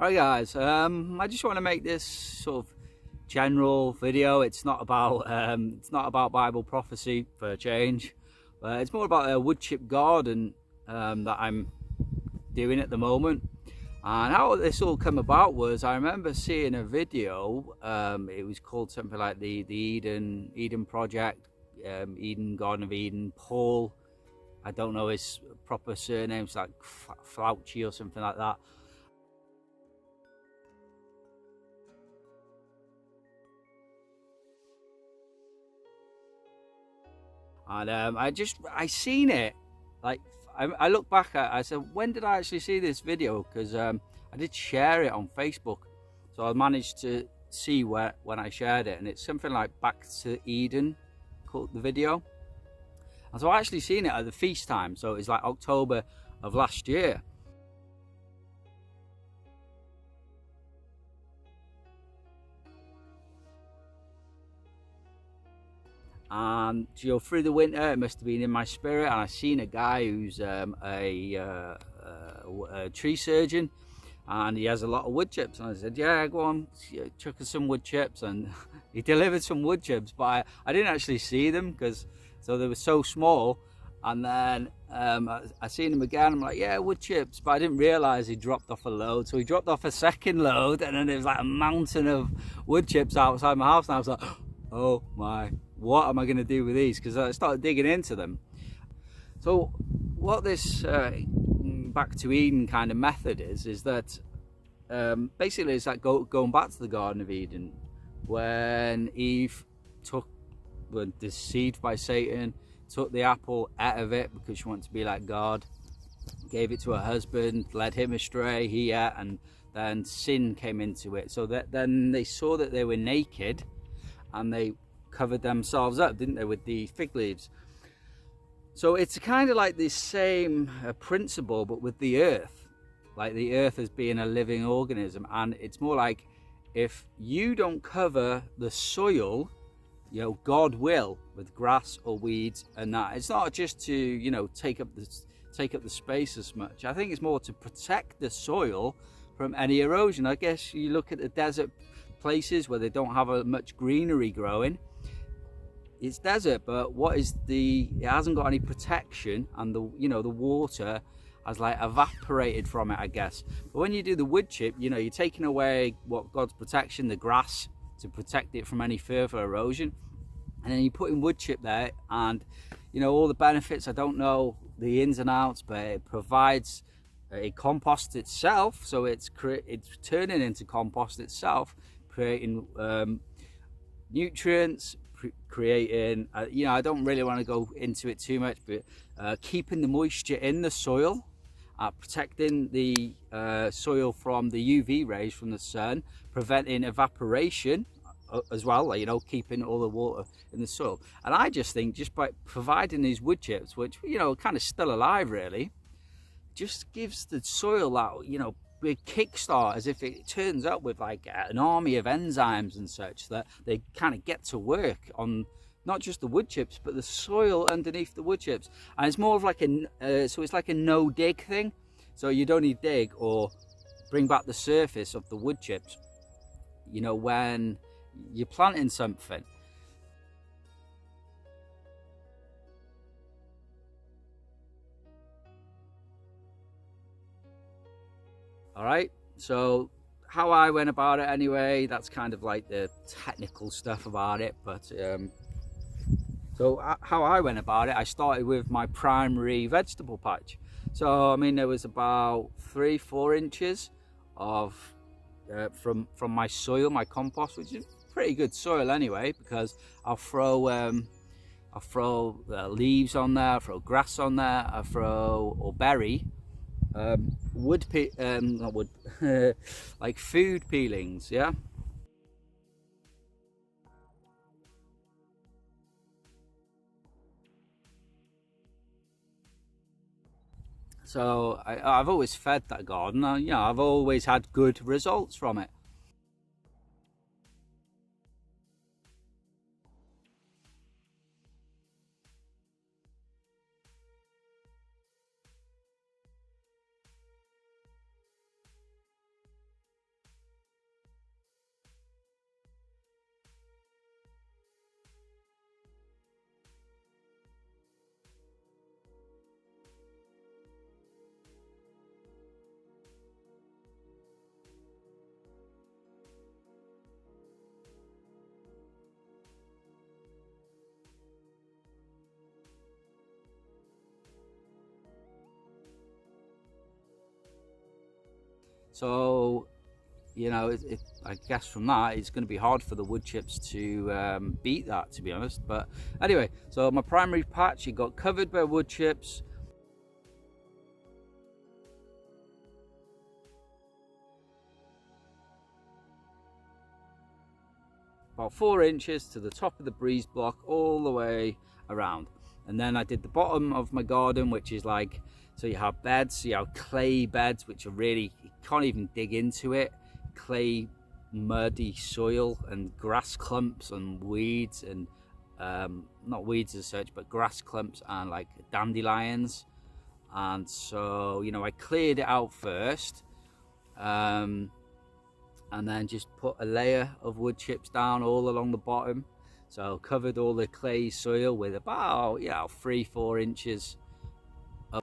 Alright guys, I just want to make this sort of general video. It's not about Bible prophecy for a change. It's more about a wood chip garden that I'm doing at the moment. And how this all came about was I remember seeing a video. It was called something like the Eden Project, Eden Garden of Eden. Paul, I don't know his proper surname, it's like Fauci or something like that. And I seen it, like I look back at, I said, when did I actually see this video? Because I did share it on Facebook, so I managed to see when I shared it, and it's something like Back to Eden, called the video. And so I actually seen it at the feast time, so it's like October of last year. And through the winter, it must have been in my spirit, and I seen a guy who's a tree surgeon, and he has a lot of wood chips. And I said, yeah, go on, chuck us some wood chips. And he delivered some wood chips, but I didn't actually see them because they were so small. And then I seen him again. I'm like, yeah, wood chips, but I didn't realize he dropped off a load. So he dropped off a second load, and then there was like a mountain of wood chips outside my house, and I was like, oh my, what am I going to do with these? Because I started digging into them. So what this Back to Eden kind of method is that basically it's like going back to the Garden of Eden when Eve was deceived by Satan, took the apple out of it because she wanted to be like God, gave it to her husband, led him astray, he ate, and then sin came into it. So that then they saw that they were naked, and they covered themselves up, didn't they, with the fig leaves. So it's kind of like this same principle, but with the earth, like the earth as being a living organism. And it's more like, if you don't cover the soil, God will, with grass or weeds and that. It's not just to take up the space as much. I think it's more to protect the soil from any erosion. I guess you look at the desert places where they don't have much greenery growing. It's desert, but it hasn't got any protection, and the water has like evaporated from it, I guess. But when you do the wood chip, you're taking away what God's protection, the grass, to protect it from any further erosion, and then you put in wood chip there, and all the benefits. I don't know the ins and outs, but it provides a compost itself, so it's turning into compost itself, creating nutrients, creating I don't really want to go into it too much, but keeping the moisture in the soil, protecting the soil from the UV rays from the sun, preventing evaporation as well, keeping all the water in the soil. And I just think, just by providing these wood chips, which kind of still alive really, just gives the soil that big kickstart, as if it turns up with like an army of enzymes and such, that they kind of get to work on not just the wood chips but the soil underneath the wood chips. And it's more of like so it's like a no dig thing, so you don't need dig or bring back the surface of the wood chips when you're planting something. All right, so how I went about it anyway, that's kind of like the technical stuff about it. But so how I went about it, I started with my primary vegetable patch. So I mean, there was about 3-4 inches of from my soil, my compost, which is pretty good soil anyway, because I'll throw leaves on there, I'll throw grass on there, I'll throw or berry not wood like food peelings, yeah. So I've always fed that garden. I've always had good results from it. So, you know, I guess from that it's going to be hard for the wood chips to beat that, to be honest. But anyway, so my primary patch, it got covered by wood chips. About 4 inches to the top of the breeze block all the way around. And then I did the bottom of my garden, which is like, so you have beds, so you have clay beds, which are really, you can't even dig into it. Clay, muddy soil and grass clumps and weeds and not weeds as such, but grass clumps and like dandelions. And so, you know, I cleared it out first, and then just put a layer of wood chips down all along the bottom. So covered all the clay soil with about, 3-4 inches of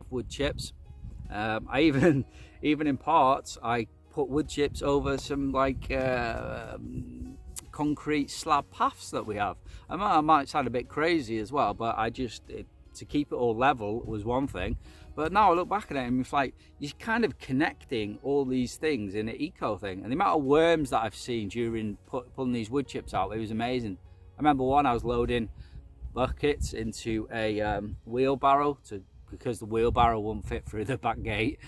wood chips. I even in parts I put wood chips over some like concrete slab paths that we have. I might sound a bit crazy as well, but I just to keep it all level was one thing. But now I look back at it and it's like you're kind of connecting all these things in an eco thing. And the amount of worms that I've seen during pulling these wood chips out, it was amazing. I remember one, I was loading buckets into a wheelbarrow because the wheelbarrow wouldn't fit through the back gate.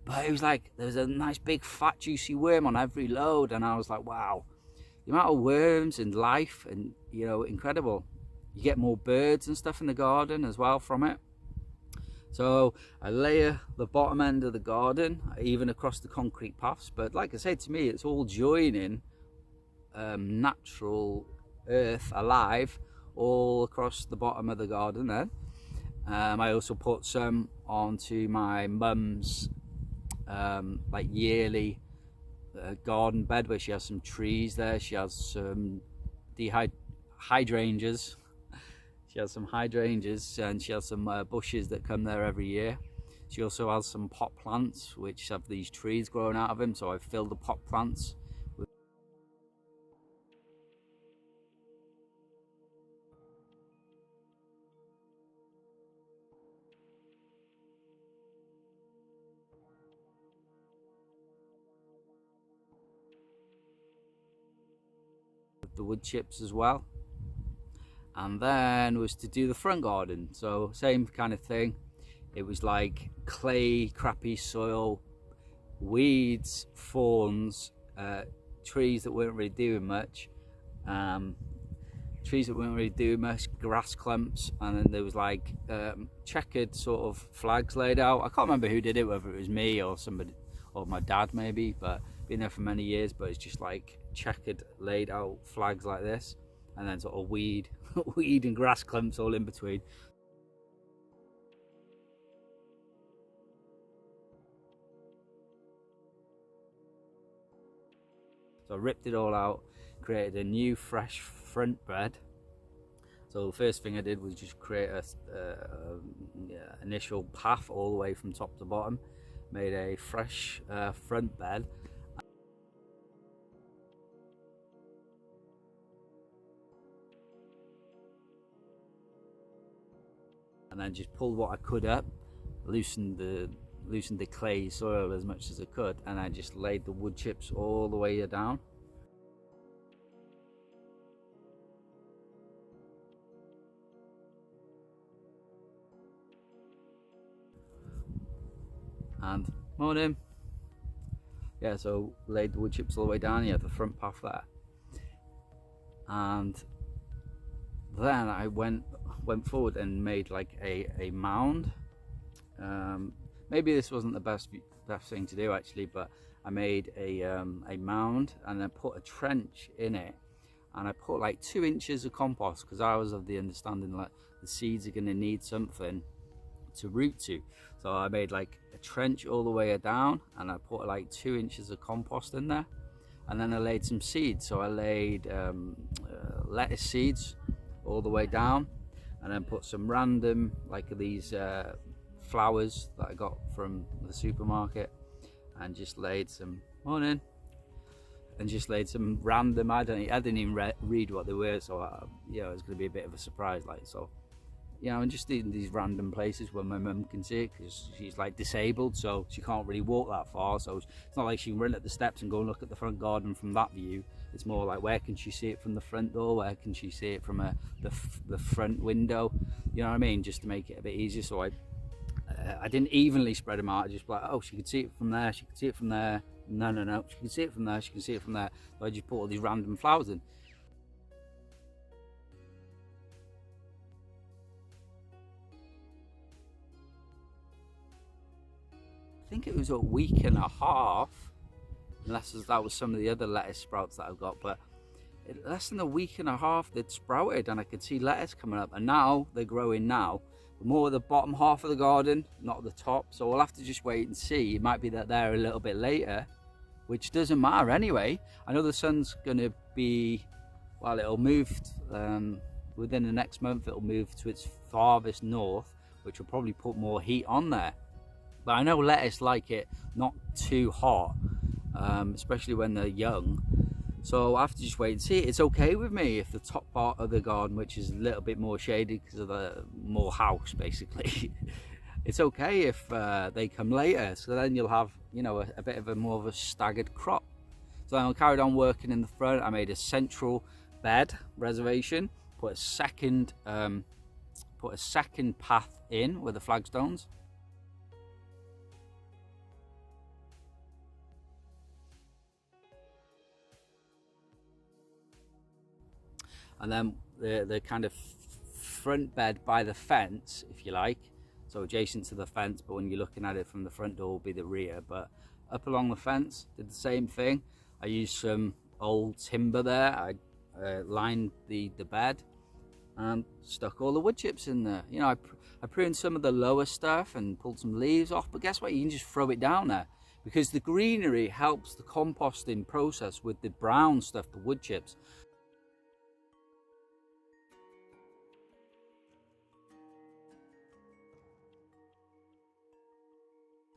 But it was like, there was a nice big fat juicy worm on every load. And I was like, wow, the amount of worms and life and, you know, incredible. You get more birds and stuff in the garden as well from it. So I layer the bottom end of the garden, even across the concrete paths. But like I said, to me, it's all joining natural earth alive all across the bottom of the garden then. I also put some onto my mum's like yearly garden bed where she has some trees there. She has some hydrangeas. She has some hydrangeas and she has some bushes that come there every year. She also has some pot plants which have these trees growing out of them. So I filled the pot plants with the wood chips as well. And then was to do the front garden, so same kind of thing. It was like clay, crappy soil, weeds, thorns, trees that weren't really doing much, grass clumps, and then there was like checkered sort of flags laid out. I can't remember who did it, whether it was me or somebody or my dad maybe, but been there for many years. But it's just like checkered laid out flags like this, and then sort of weed and grass clumps all in between. So I ripped it all out, created a new fresh front bed. So the first thing I did was just create a initial path all the way from top to bottom, made a fresh front bed. And then just pulled what I could up, loosened the clay soil as much as I could, and I just laid the wood chips all the way down. And morning. Yeah, so laid the wood chips all the way down. You have the front path there, and then I went forward and made like a mound. Maybe this wasn't the best thing to do actually, but I made a mound and then put a trench in it, and I put like 2 inches of compost because I was of the understanding that the seeds are going to need something to root to. So I made like a trench all the way down, and I put like 2 inches of compost in there, and then I laid some seeds. So I laid lettuce seeds all the way down, and then put some random like these flowers that I got from the supermarket, and just laid some and just laid some random, I didn't even read what they were, so you know, it's going to be a bit of a surprise, like, so, you know, and just in these random places where my mum can see it, because she's like disabled, so she can't really walk that far, so it's not like she can run up the steps and go and look at the front garden from that view. It's more like, where can she see it from the front door, where can she see it from the front window, you know what I mean, just to make it a bit easier. So I didn't evenly spread them out. I just like, oh, she could see it from there, she could see it from there, no, she can see it from there, she can see it from there. So I just put all these random flowers in. I think it was a week and a half, unless that was some of the other lettuce sprouts that I've got, but less than a week and a half they'd sprouted, and I could see lettuce coming up, and now they're growing now, more at the bottom half of the garden, not at the top. So we'll have to just wait and see. It might be that they're a little bit later, which doesn't matter anyway. I know the sun's going to be, well, it'll move within the next month, it'll move to its farthest north, which will probably put more heat on there. But I know lettuce like it not too hot, especially when they're young. So I have to just wait and see. It's okay with me if the top part of the garden, which is a little bit more shaded because of the more house basically, it's okay if they come later. So then you'll have, you know, a bit of a more of a staggered crop. So then I carried on working in the front. I made a central bed reservation, put a second path in with the flagstones. And then the kind of front bed by the fence, if you like, so adjacent to the fence, but when you're looking at it from the front door will be the rear. But up along the fence, did the same thing. I used some old timber there. I lined the bed and stuck all the wood chips in there. You know, I pruned some of the lower stuff and pulled some leaves off, but guess what? You can just throw it down there, because the greenery helps the composting process with the brown stuff, the wood chips.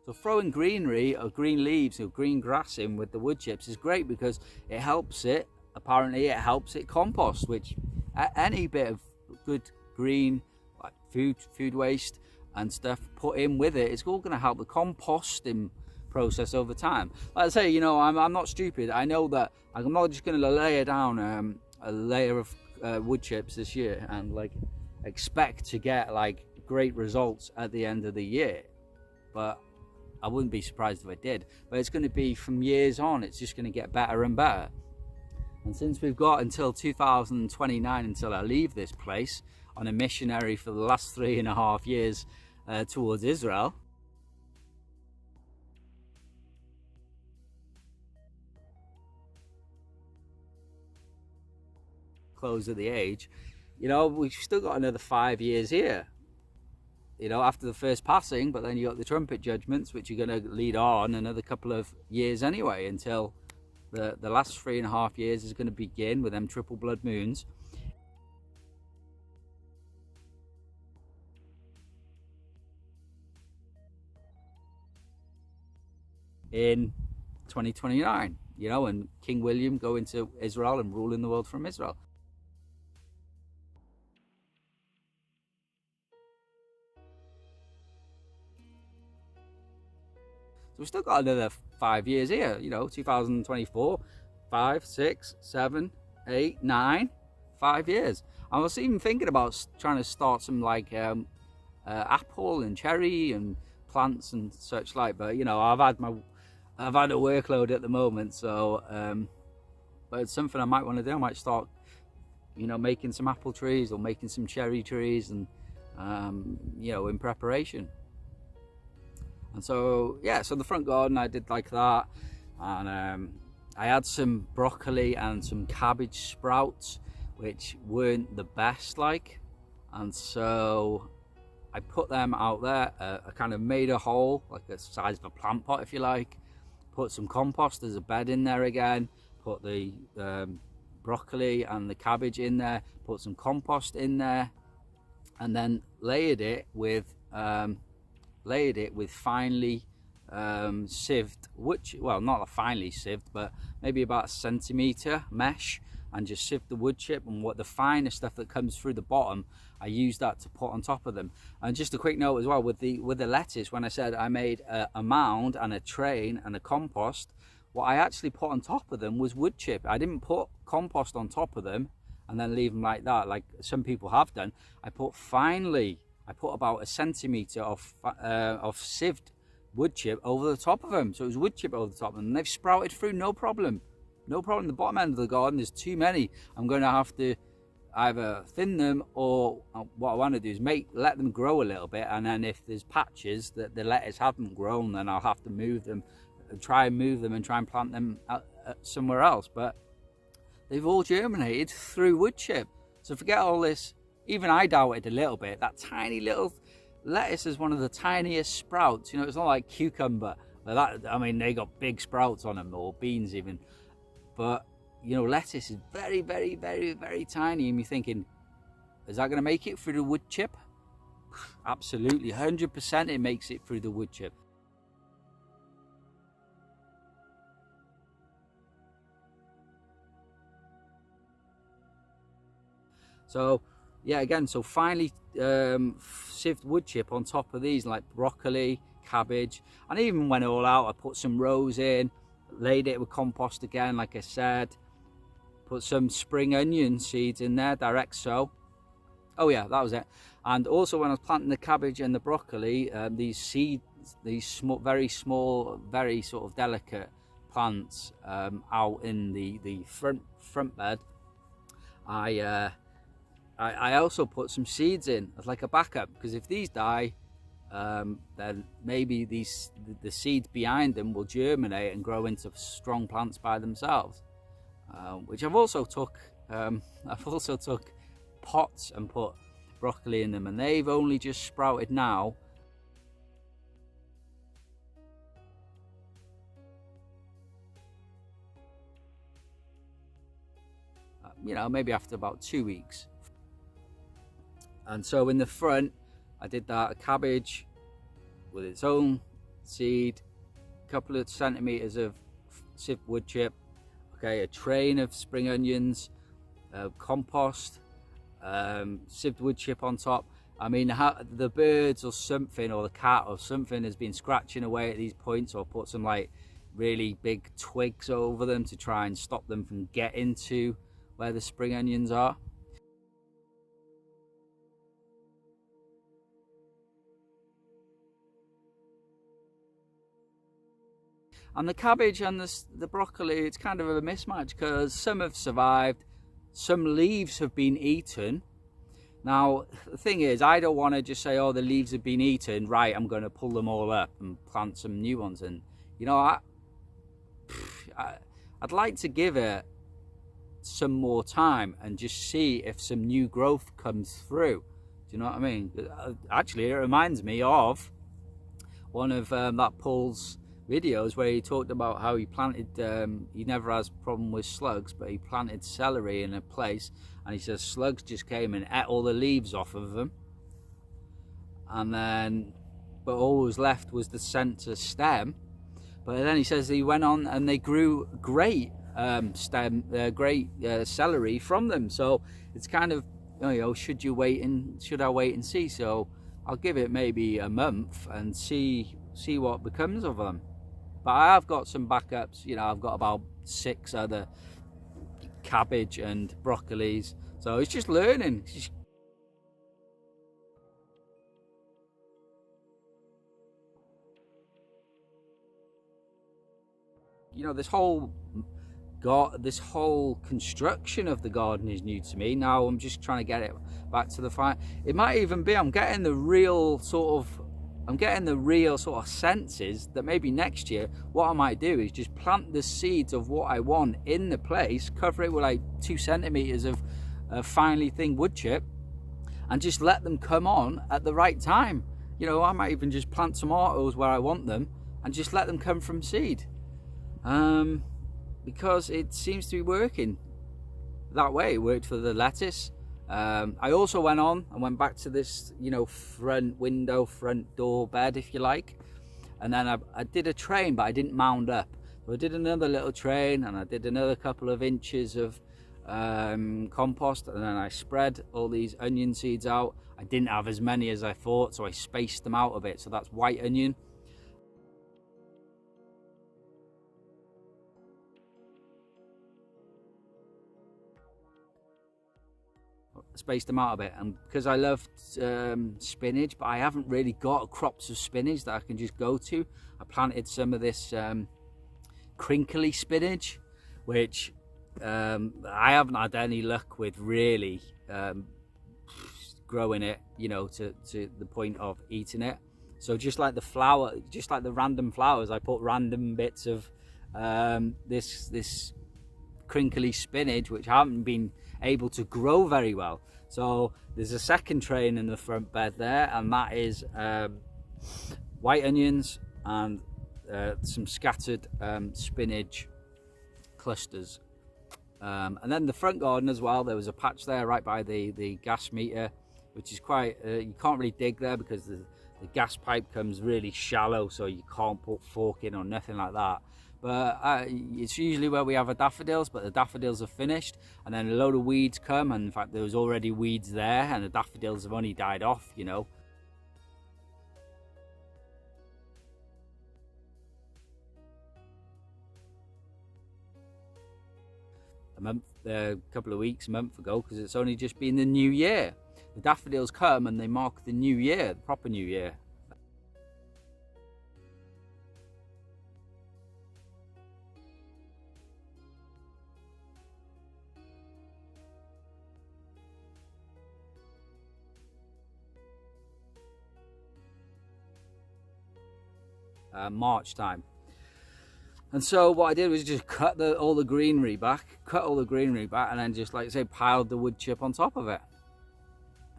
So throwing greenery or green leaves or green grass in with the wood chips is great, because it helps it, apparently it helps it compost, which any bit of good green, like food waste and stuff put in with it, it's all going to help the composting process over time. Like I say, you know, I'm not stupid. I know that I'm not just going to layer down a layer of wood chips this year and like expect to get like great results at the end of the year, but I wouldn't be surprised if I did. But it's going to be from years on, it's just going to get better and better. And since we've got until 2029 until I leave this place on a missionary for the last 3.5 years towards Israel, close of the age, you know, we've still got another 5 years here, you know, after the first passing. But then you got the trumpet judgments, which are going to lead on another couple of years anyway, until the last 3.5 years is going to begin with them triple blood moons. In 2029, you know, and King William going to Israel and ruling the world from Israel. So we've still got another 5 years here, you know, 2024, 5, 6, 7, 8, 9, 5 years. I was even thinking about trying to start some like apple and cherry and plants and such like, but you know, I've had a workload at the moment, so but it's something I might want to do. I might start, you know, making some apple trees or making some cherry trees, and you know, in preparation. And so yeah, so the front garden I did like that, and I had some broccoli and some cabbage sprouts which weren't the best, like, and so I put them out there. I kind of made a hole, like the size of a plant pot if you like, put some compost as a bed in there again, put the broccoli and the cabbage in there, put some compost in there, and then layered it with finely sieved wood chip. Well, not finely sieved, but maybe about a centimetre mesh, and just sieved the wood chip, and what the finest stuff that comes through the bottom, I use that to put on top of them. And just a quick note as well with the lettuce, when I said I made a mound and a train and a compost, what I actually put on top of them was wood chip. I didn't put compost on top of them and then leave them like that, like some people have done. I put about a centimetre of sieved wood chip over the top of them. So it was wood chip over the top, and they've sprouted through, no problem. No problem. The bottom end of the garden, there's too many. I'm going to have to either thin them, or what I want to do is let them grow a little bit, and then if there's patches that the lettuce haven't grown, then I'll have to move them and try and plant them somewhere else. But they've all germinated through wood chip. So forget all this. Even I doubted a little bit. That tiny little lettuce is one of the tiniest sprouts. You know, it's not like cucumber. I mean, they got big sprouts on them, or beans even. But, you know, lettuce is very, very, very, very tiny. And you're thinking, is that going to make it through the wood chip? Absolutely, 100% it makes it through the wood chip. So, yeah, again, so finely sieved wood chip on top of these, like broccoli, cabbage, and I even went all out. I put some rows in, laid it with compost again, like I said, put some spring onion seeds in there, direct sow. Oh yeah, that was it. And also when I was planting the cabbage and the broccoli, these seeds, these small, very small, very sort of delicate plants out in the front bed, I also put some seeds in as like a backup, because if these die, then maybe the seeds behind them will germinate and grow into strong plants by themselves. Which I've also took pots and put broccoli in them, and they've only just sprouted now. You know, maybe after about 2 weeks. And so in the front, I did that, a cabbage with its own seed, a couple of centimetres of sieved wood chip, okay, a train of spring onions, compost, sieved wood chip on top. I mean, the birds or something, or the cat or something has been scratching away at these points, or put some like really big twigs over them to try and stop them from getting to where the spring onions are. And the cabbage and the broccoli, it's kind of a mismatch, because some have survived, some leaves have been eaten. Now, the thing is, I don't want to just say, oh, the leaves have been eaten, right, I'm going to pull them all up and plant some new ones. And, you know, I'd like to give it some more time and just see if some new growth comes through. Do you know what I mean? Actually, it reminds me of one of that Paul's videos where he talked about how he planted, he never has a problem with slugs, but he planted celery in a place, and he says slugs just came and ate all the leaves off of them, and then but all was left was the centre stem. But then he says he went on and they grew great celery from them. So it's kind of, you know, should I wait and see? So I'll give it maybe a month and see what becomes of them. But I have got some backups. You know, I've got about 6 other cabbage and broccolis. So it's just learning. You know, this whole construction of the garden is new to me. Now I'm just trying to get it back to the fire. It might even be I'm getting the real sort of senses that maybe next year what I might do is just plant the seeds of what I want in the place, cover it with like 2 centimeters of finely thinned wood chip, and just let them come on at the right time. You know, I might even just plant tomatoes where I want them and just let them come from seed, because it seems to be working that way. It worked for the lettuce. I also went back to this, you know, front door bed, if you like, and then I did a train, but I didn't mound up. So I did another little train, and I did another couple of inches of compost, and then I spread all these onion seeds out. I didn't have as many as I thought, so I spaced them out a bit. So that's white onion, spaced them out a bit. And because I love spinach, but I haven't really got crops of spinach that I can just go to, I planted some of this crinkly spinach, which I haven't had any luck with really growing it, you know, to the point of eating it. So just like the random flowers, I put random bits of this crinkly spinach, which haven't been able to grow very well. So there's a second train in the front bed there, and that is white onions and some scattered spinach clusters. And then the front garden as well, there was a patch there right by the gas meter, which is quite, you can't really dig there because the gas pipe comes really shallow, so you can't put fork in or nothing like that. But it's usually where we have our daffodils, but the daffodils are finished, and then a load of weeds come, and in fact there was already weeds there, and the daffodils have only died off, you know. A couple of weeks, a month ago, because it's only just been the new year. The daffodils come and they mark the new year, the proper new year. March time. And so what I did was just cut all the greenery back, and then just, like I say, piled the wood chip on top of it.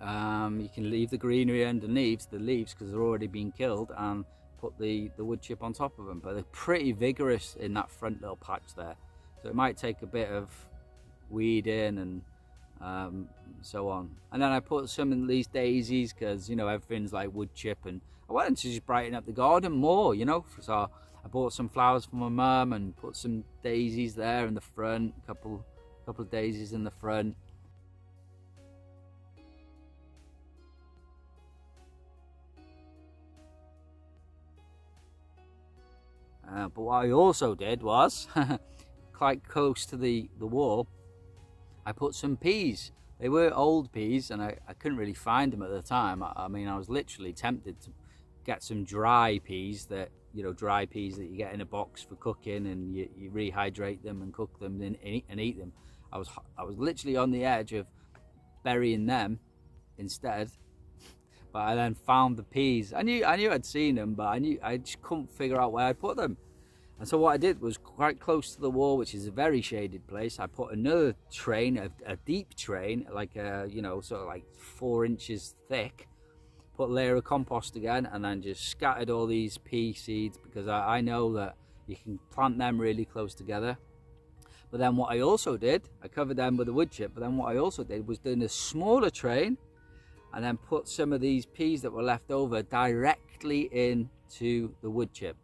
You can leave the greenery underneath the leaves because they're already been killed, and put the wood chip on top of them. But they're pretty vigorous in that front little patch there, so it might take a bit of weeding and so on. And then I put some of these daisies because, you know, everything's like wood chip, and I wanted to just brighten up the garden more, you know. So I bought some flowers for my mum and put some daisies there in the front, a couple of daisies in the front. But what I also did was, quite close to the wall, I put some peas. They were old peas, and I couldn't really find them at the time. I mean, I was literally tempted to get some dry peas that, you know, dry peas that you get in a box for cooking, and you rehydrate them and cook them and eat them. I was literally on the edge of burying them instead, but I then found the peas. I knew I'd seen them, but I just couldn't figure out where I put them. And so what I did was, quite close to the wall, which is a very shaded place, I put another train, a deep train, like you know, sort of like 4 inches thick. Put a layer of compost again, and then just scattered all these pea seeds, because I know that you can plant them really close together. But then what I also did, I covered them with a wood chip, but then what I also did was doing a smaller train, and then put some of these peas that were left over directly into the wood chip.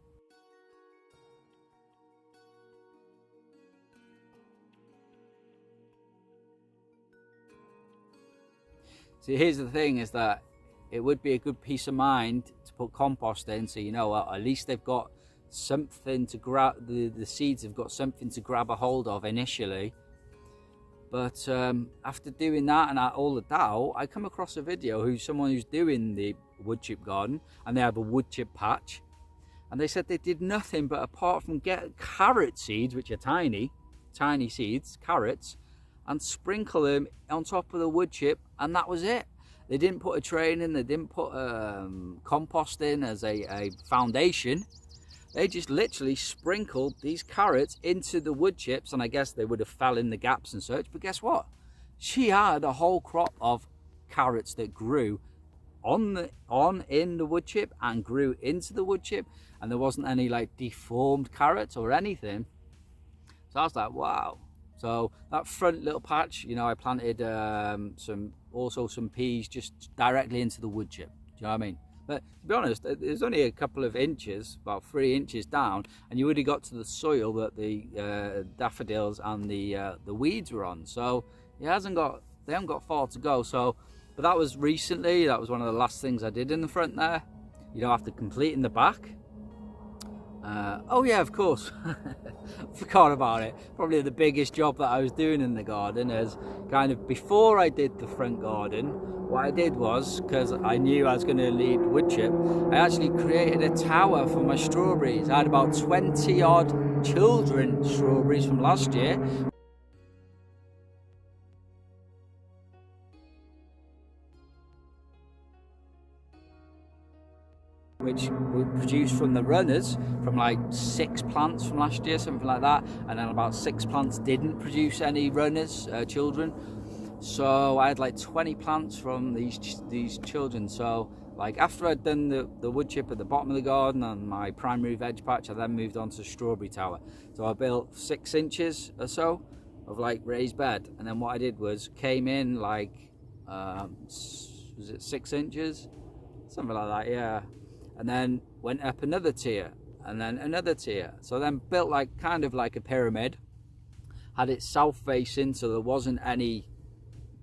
So here's the thing, is that it would be a good peace of mind to put compost in, so you know, at least they've got something to grab, the seeds have got something to grab a hold of initially. But after doing that and all of that, I come across a video someone who's doing the wood chip garden, and they have a wood chip patch, and they said they did nothing but, apart from get carrot seeds, which are tiny seeds, carrots, and sprinkle them on top of the wood chip, and that was it. They didn't put a train in, they didn't put compost in as a foundation. They just literally sprinkled these carrots into the wood chips, and I guess they would have fell in the gaps and such, but guess what? She had a whole crop of carrots that grew in the wood chip and grew into the wood chip, and there wasn't any like deformed carrots or anything. So I was like, wow. So that front little patch, you know, I planted some peas just directly into the wood chip. Do you know what I mean? But to be honest, there's only a couple of inches, about 3 inches down, and you already got to the soil that the daffodils and the weeds were on. So they haven't got far to go. So, but that was recently. That was one of the last things I did in the front there. You know, after completing the back. Oh yeah, of course. Forgot about it. Probably the biggest job that I was doing in the garden is kind of before I did the front garden. What I did was, because I knew I was going to need wood chip, I actually created a tower for my strawberries. I had about 20 odd children strawberries from last year. Which we produced from the runners, from like 6 plants from last year, something like that, and then about 6 plants didn't produce any runners, children. So I had like 20 plants from these children. So like after I'd done the wood chip at the bottom of the garden and my primary veg patch, I then moved on to strawberry tower. So I built 6 inches or so of like raised bed, and then what I did was came in like was it 6 inches, something like that, yeah. And then went up another tier, and then another tier. So then built like kind of like a pyramid, had it south facing, so there wasn't any,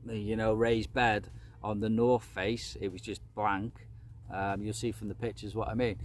you know, raised bed on the north face. It was just blank. You'll see from the pictures what I mean.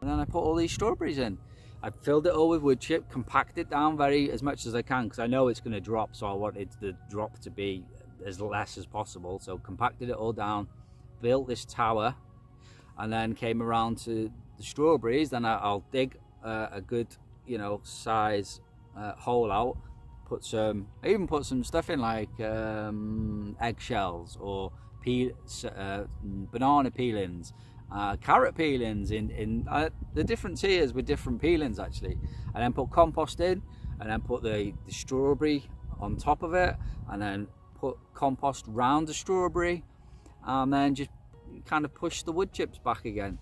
And then I put all these strawberries in. I filled it all with wood chip, compacted it down as much as I can, because I know it's going to drop, so I wanted the drop to be as less as possible. So compacted it all down, built this tower, and then came around to the strawberries. Then I'll dig a good, you know, size hole out. I even put some stuff in like eggshells or banana peelings. Carrot peelings in the different tiers with different peelings actually, and then put compost in, and then put the strawberry on top of it, and then put compost round the strawberry, and then just kind of push the wood chips back again.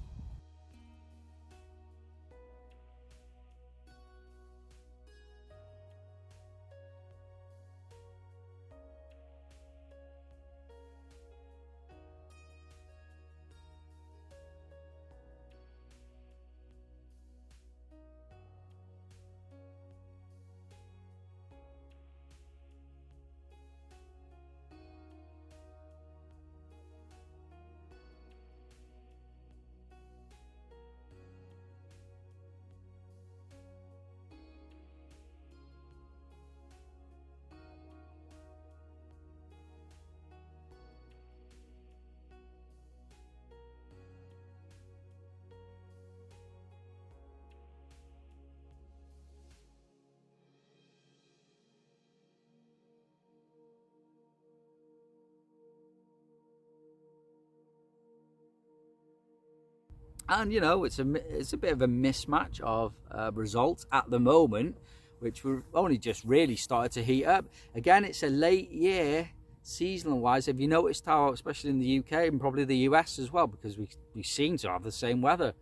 And you know, it's a bit of a mismatch of results at the moment, which we've only just really started to heat up. Again, it's a late year seasonal wise. Have you noticed how, especially in the UK and probably the US as well, because we seem to have the same weather,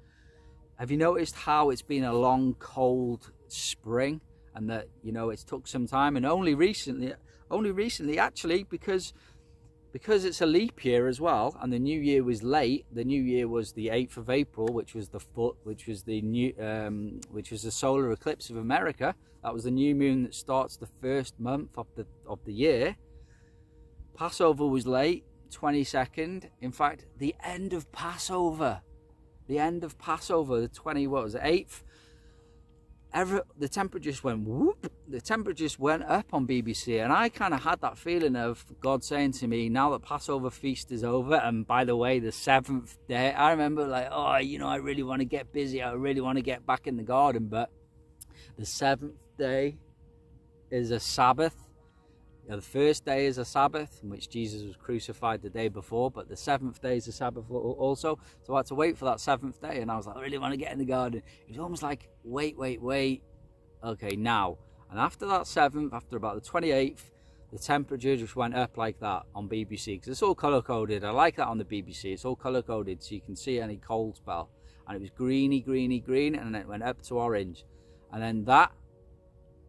have you noticed how it's been a long cold spring, and that, you know, it's took some time, and only recently actually, because because it's a leap year as well, and the new year was late. The new year was the 8th of April, which was the solar eclipse of America. That was the new moon that starts the first month of the year. Passover was late, 22nd. In fact, the end of Passover, the 8th. The temperature just went whoop. The temperature just went up on BBC, and I kind of had that feeling of God saying to me, now that Passover feast is over, and by the way, the 7th day, I remember like, oh, you know, I really want to get busy, I really want to get back in the garden, but the 7th day is a Sabbath. You know, the first day is a Sabbath, in which Jesus was crucified the day before, but the 7th day is a Sabbath also. So I had to wait for that 7th day, and I was like, I really want to get in the garden. It was almost like, wait. Okay, now. And after that 7th, after about the 28th, the temperature just went up like that on BBC, because it's all colour-coded. I like that on the BBC. It's all colour-coded, so you can see any cold spell. And it was greeny, green, and then it went up to orange. And then that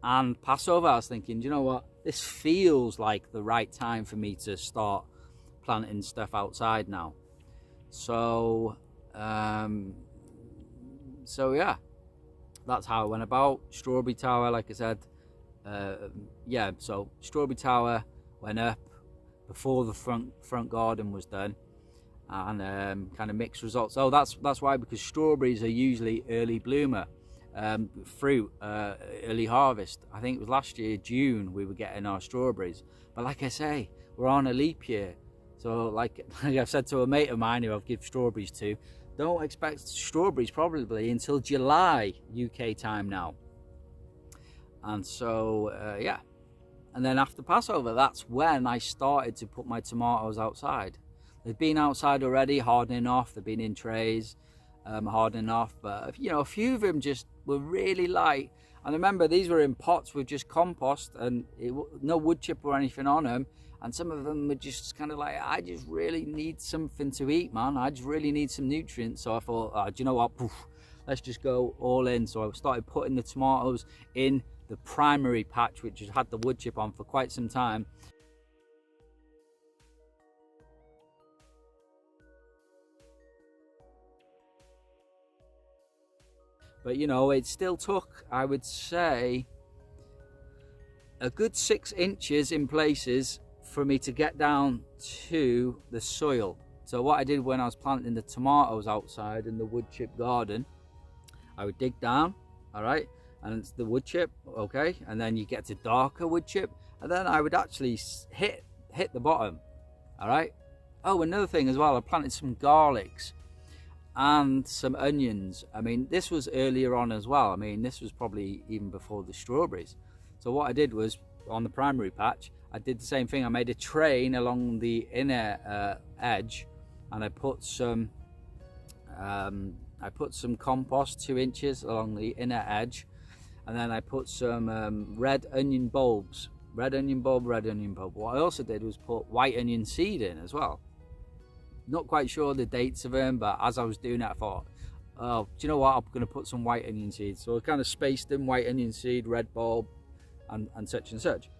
and Passover, I was thinking, do you know what? This feels like the right time for me to start planting stuff outside now. So yeah, that's how it went about. Strawberry tower, like I said, yeah, so strawberry tower went up before the front garden was done, and kind of mixed results. Oh, that's why, because strawberries are usually early bloomer. Fruit, early harvest. I think it was last year, June, we were getting our strawberries. But like I say, we're on a leap year. So like I've said to a mate of mine who I've given strawberries to, don't expect strawberries probably until July UK time now. And so, yeah. And then after Passover, that's when I started to put my tomatoes outside. They've been outside already, hardening off. They've been in trays, hardening off. But, you know, a few of them just were really light. And remember, these were in pots with just compost and no wood chip or anything on them. And some of them were just kind of like, I just really need something to eat, man. I just really need some nutrients. So I thought, do you know what? Poof, let's just go all in. So I started putting the tomatoes in the primary patch, which has had the wood chip on for quite some time. But, you know, it still took, I would say, a good 6 inches in places for me to get down to the soil. So what I did when I was planting the tomatoes outside in the wood chip garden, I would dig down, all right, and it's the wood chip, okay, and then you get to darker wood chip, and then I would actually hit the bottom, all right. Oh, another thing as well, I planted some garlics and some onions. I mean, this was earlier on as well. I mean, this was probably even before the strawberries. So what I did was, on the primary patch, I did the same thing. I made a train along the inner edge, and I put some compost 2 inches along the inner edge, and then I put some red onion bulbs. Red onion bulb. What I also did was put white onion seed in as well. Not quite sure the dates of them, but as I was doing it, I thought, oh, do you know what? I'm going to put some white onion seeds. So I kind of spaced them, white onion seed, red bulb, and such and such.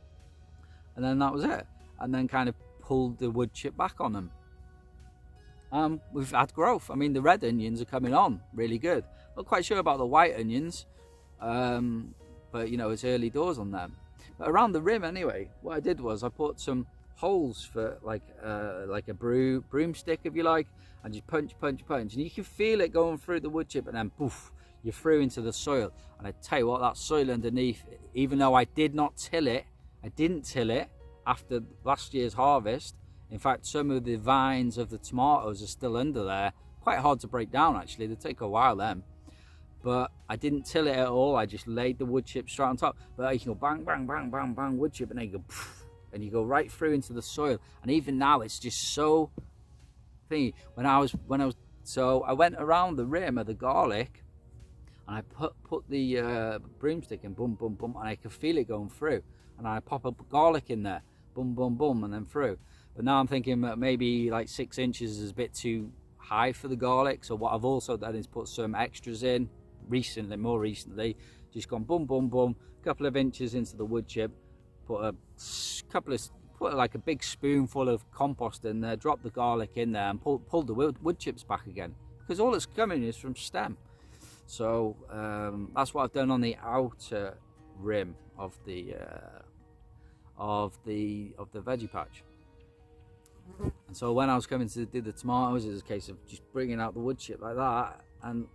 And then that was it. And then kind of pulled the wood chip back on them. We've had growth. I mean, the red onions are coming on really good. Not quite sure about the white onions, but, you know, it's early doors on them. But around the rim anyway, what I did was I put some holes for like a broomstick, if you like, and just punch, and you can feel it going through the wood chip, and then poof, you're through into the soil. And I tell you what, that soil underneath, even though I didn't till it after last year's harvest. In fact, some of the vines of the tomatoes are still under there, quite hard to break down actually. They take a while then, but I didn't till it at all. I just laid the wood chip straight on top. But you can go bang, bang, bang, bang, bang, wood chip, and then you go poof, and you go right through into the soil. And even now it's just so thingy. So I went around the rim of the garlic, and I put the broomstick in, boom, boom, boom, and I could feel it going through. And I pop up garlic in there, boom, boom, boom, and then through. But now I'm thinking that maybe like 6 inches is a bit too high for the garlic. So what I've also done is put some extras in more recently, just gone boom, boom, boom, a couple of inches into the wood chip, put a couple of put like a big spoonful of compost in there, drop the garlic in there, and pull the wood chips back again, because all that's coming is from stem. So that's what I've done on the outer rim of the veggie patch. And so when I was coming to do the tomatoes, it was a case of just bringing out the wood chip like that, and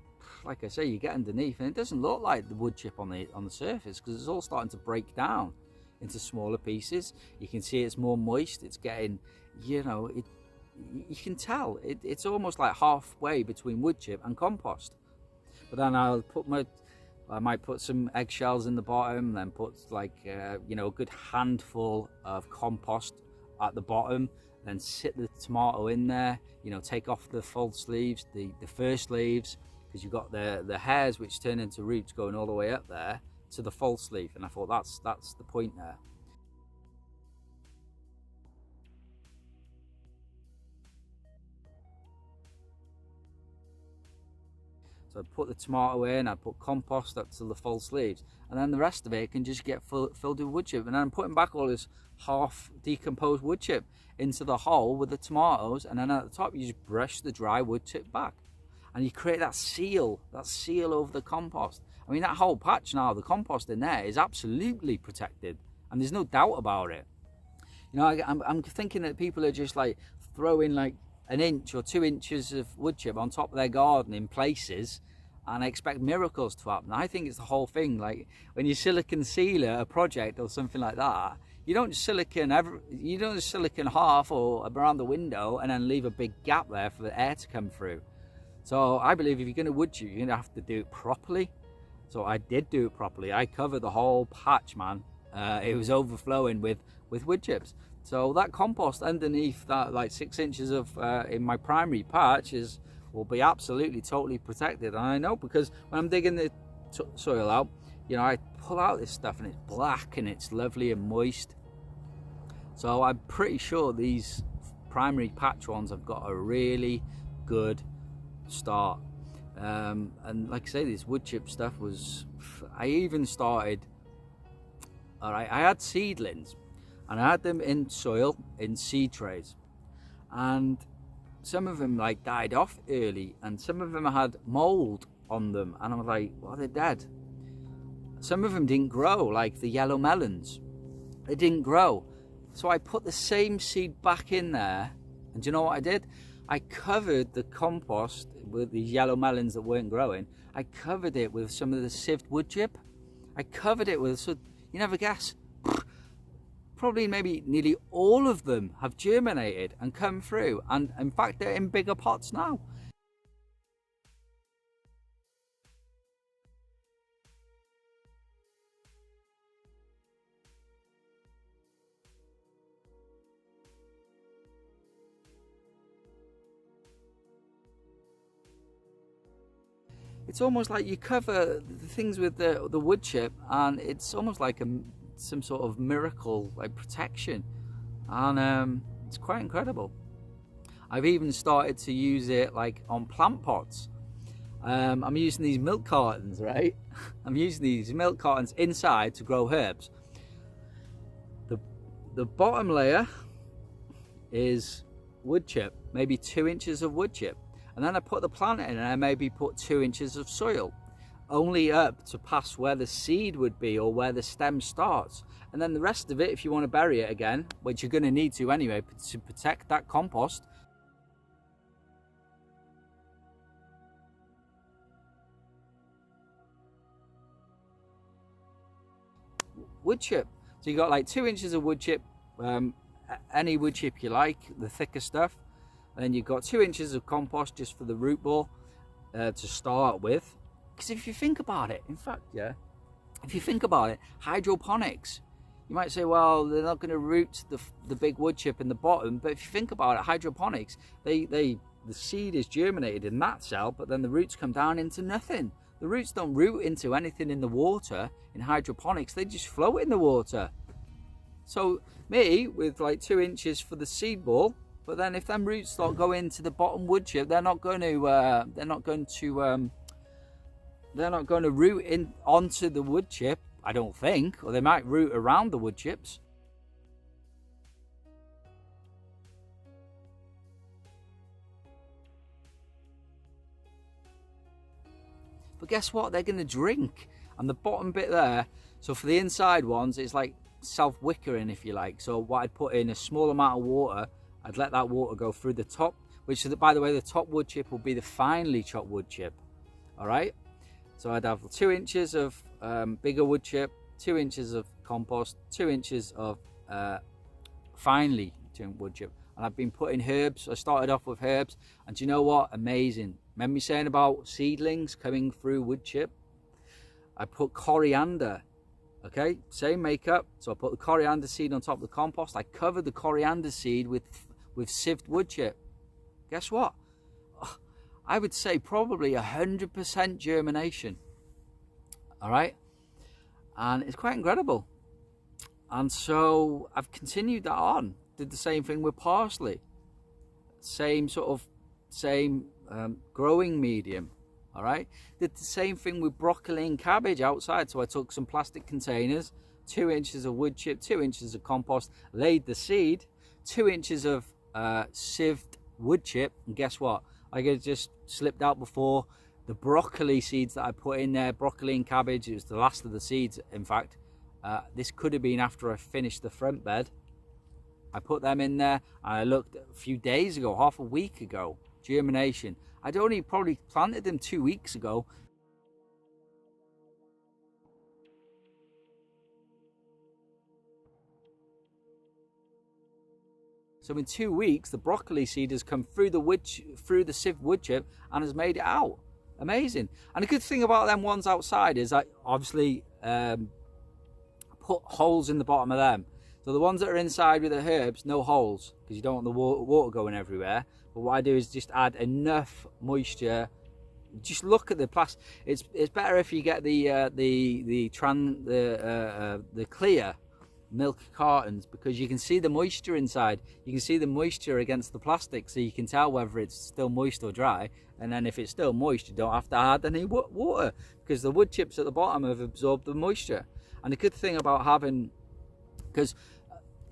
like I say, you get underneath and it doesn't look like the wood chip on the surface, because it's all starting to break down into smaller pieces. You can see it's more moist, it's getting, you know, you can tell it's almost like halfway between wood chip and compost. But then I might put some eggshells in the bottom, then put like you know, a good handful of compost at the bottom, then sit the tomato in there, you know, take off the false leaves, the first leaves, because you've got the hairs which turn into roots going all the way up there to the false leaf. And I thought that's the point there. So I put the tomato in, I put compost up to the false leaves, and then the rest of it can just get filled with wood chip. And then I'm putting back all this half decomposed wood chip into the hole with the tomatoes, and then at the top you just brush the dry wood chip back, and you create that seal over the compost. I mean, that whole patch now, the compost in there is absolutely protected, and there's no doubt about it. You know, I'm thinking that people are just like throwing like an inch or 2 inches of wood chip on top of their garden in places and expect miracles to happen. I think it's the whole thing. Like when you silicon seal a project or something like that, you don't silicon half or around the window and then leave a big gap there for the air to come through. So I believe if you're going to wood chip, you're going to have to do it properly. So I did do it properly. I covered the whole patch, man. It was overflowing with wood chips. So that compost underneath that, like 6 inches of in my primary patch, will be absolutely totally protected. And I know, because when I'm digging the soil out, you know, I pull out this stuff and it's black and it's lovely and moist. So I'm pretty sure these primary patch ones have got a really good start. And like I say, this wood chip stuff was, I even started, all right, I had seedlings and I had them in soil in seed trays, and some of them like died off early, and some of them had mold on them, and I was like, well, they're dead. Some of them didn't grow, like the yellow melons, they didn't grow. So I put the same seed back in there, and do you know what I did? I covered the compost with these yellow melons that weren't growing. I covered it with some of the sieved wood chip. I covered it with, so you never guess, probably maybe nearly all of them have germinated and come through, and in fact they're in bigger pots now. It's almost like you cover the things with the wood chip, and it's almost like some sort of miracle, like protection, and it's quite incredible. I've even started to use it like on plant pots. I'm using these milk cartons, right? I'm using these milk cartons inside to grow herbs. The bottom layer is wood chip, maybe 2 inches of wood chip, and then I put the plant in and I maybe put 2 inches of soil, only up to past where the seed would be or where the stem starts. And then the rest of it, if you want to bury it again, which you're going to need to anyway to protect that compost, wood chip. So you got like 2 inches of wood chip, any wood chip you like, the thicker stuff. And then you've got 2 inches of compost just for the root ball to start with. Because if you think about it, in fact, yeah, if you think about it, hydroponics, you might say, well, they're not going to root the big wood chip in the bottom. But if you think about it, hydroponics, the seed is germinated in that cell, but then the roots come down into nothing. The roots don't root into anything in the water in hydroponics, they just float in the water. So me, with like 2 inches for the seed ball, but then if them roots start going into the bottom wood chip, they're not going to root in onto the wood chip, I don't think, or they might root around the wood chips. but guess what? They're going to drink. And the bottom bit there, so for the inside ones, it's like self-wickering, if you like. So what I'd put in a small amount of water, I'd let that water go through the top, which, by the way, the top wood chip will be the finely chopped wood chip. All right. So I'd have 2 inches of bigger wood chip, 2 inches of compost, 2 inches of finely tuned wood chip. And I've been putting herbs. I started off with herbs, and do you know what? Amazing. Remember me saying about seedlings coming through wood chip? I put coriander. Okay, same makeup. So I put the coriander seed on top of the compost. I covered the coriander seed with sieved wood chip. Guess what? I would say probably 100% germination. All right, and it's quite incredible. And so I've continued that on. Did the same thing with parsley. Same growing medium. All right, did the same thing with broccoli and cabbage outside. So I took some plastic containers, 2 inches of wood chip, 2 inches of compost, laid the seed, 2 inches of sieved wood chip, and guess what? I just slipped out before. The broccoli seeds that I put in there, broccoli and cabbage, it was the last of the seeds, in fact. This could have been after I finished the front bed. I put them in there, and I looked a few days ago, half a week ago, germination. I'd only probably planted them 2 weeks ago. So in 2 weeks, the broccoli seed has come through the sieved wood chip and has made it out. Amazing. And the good thing about them ones outside is I obviously put holes in the bottom of them. So the ones that are inside with the herbs, no holes, because you don't want the water going everywhere. But what I do is just add enough moisture. Just look at the plastic. It's better if you get the clear milk cartons, because you can see the moisture inside. You can see the moisture against the plastic, so you can tell whether it's still moist or dry. And then if it's still moist, you don't have to add any water, because the wood chips at the bottom have absorbed the moisture. And the good thing about having, because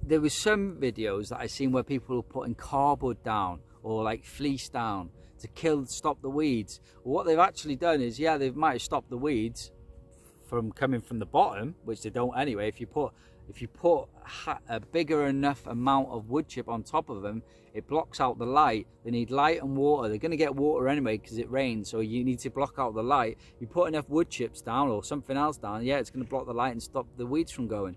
there was some videos that I seen where people were putting cardboard down or like fleece down to stop the weeds. Well, what they've actually done is, yeah, they might have stopped the weeds from coming from the bottom, which they don't anyway. If you put a bigger enough amount of wood chip on top of them, it blocks out the light. They need light and water. They're going to get water anyway because it rains, so you need to block out the light. You put enough wood chips down or something else down, yeah, it's going to block the light and stop the weeds from going.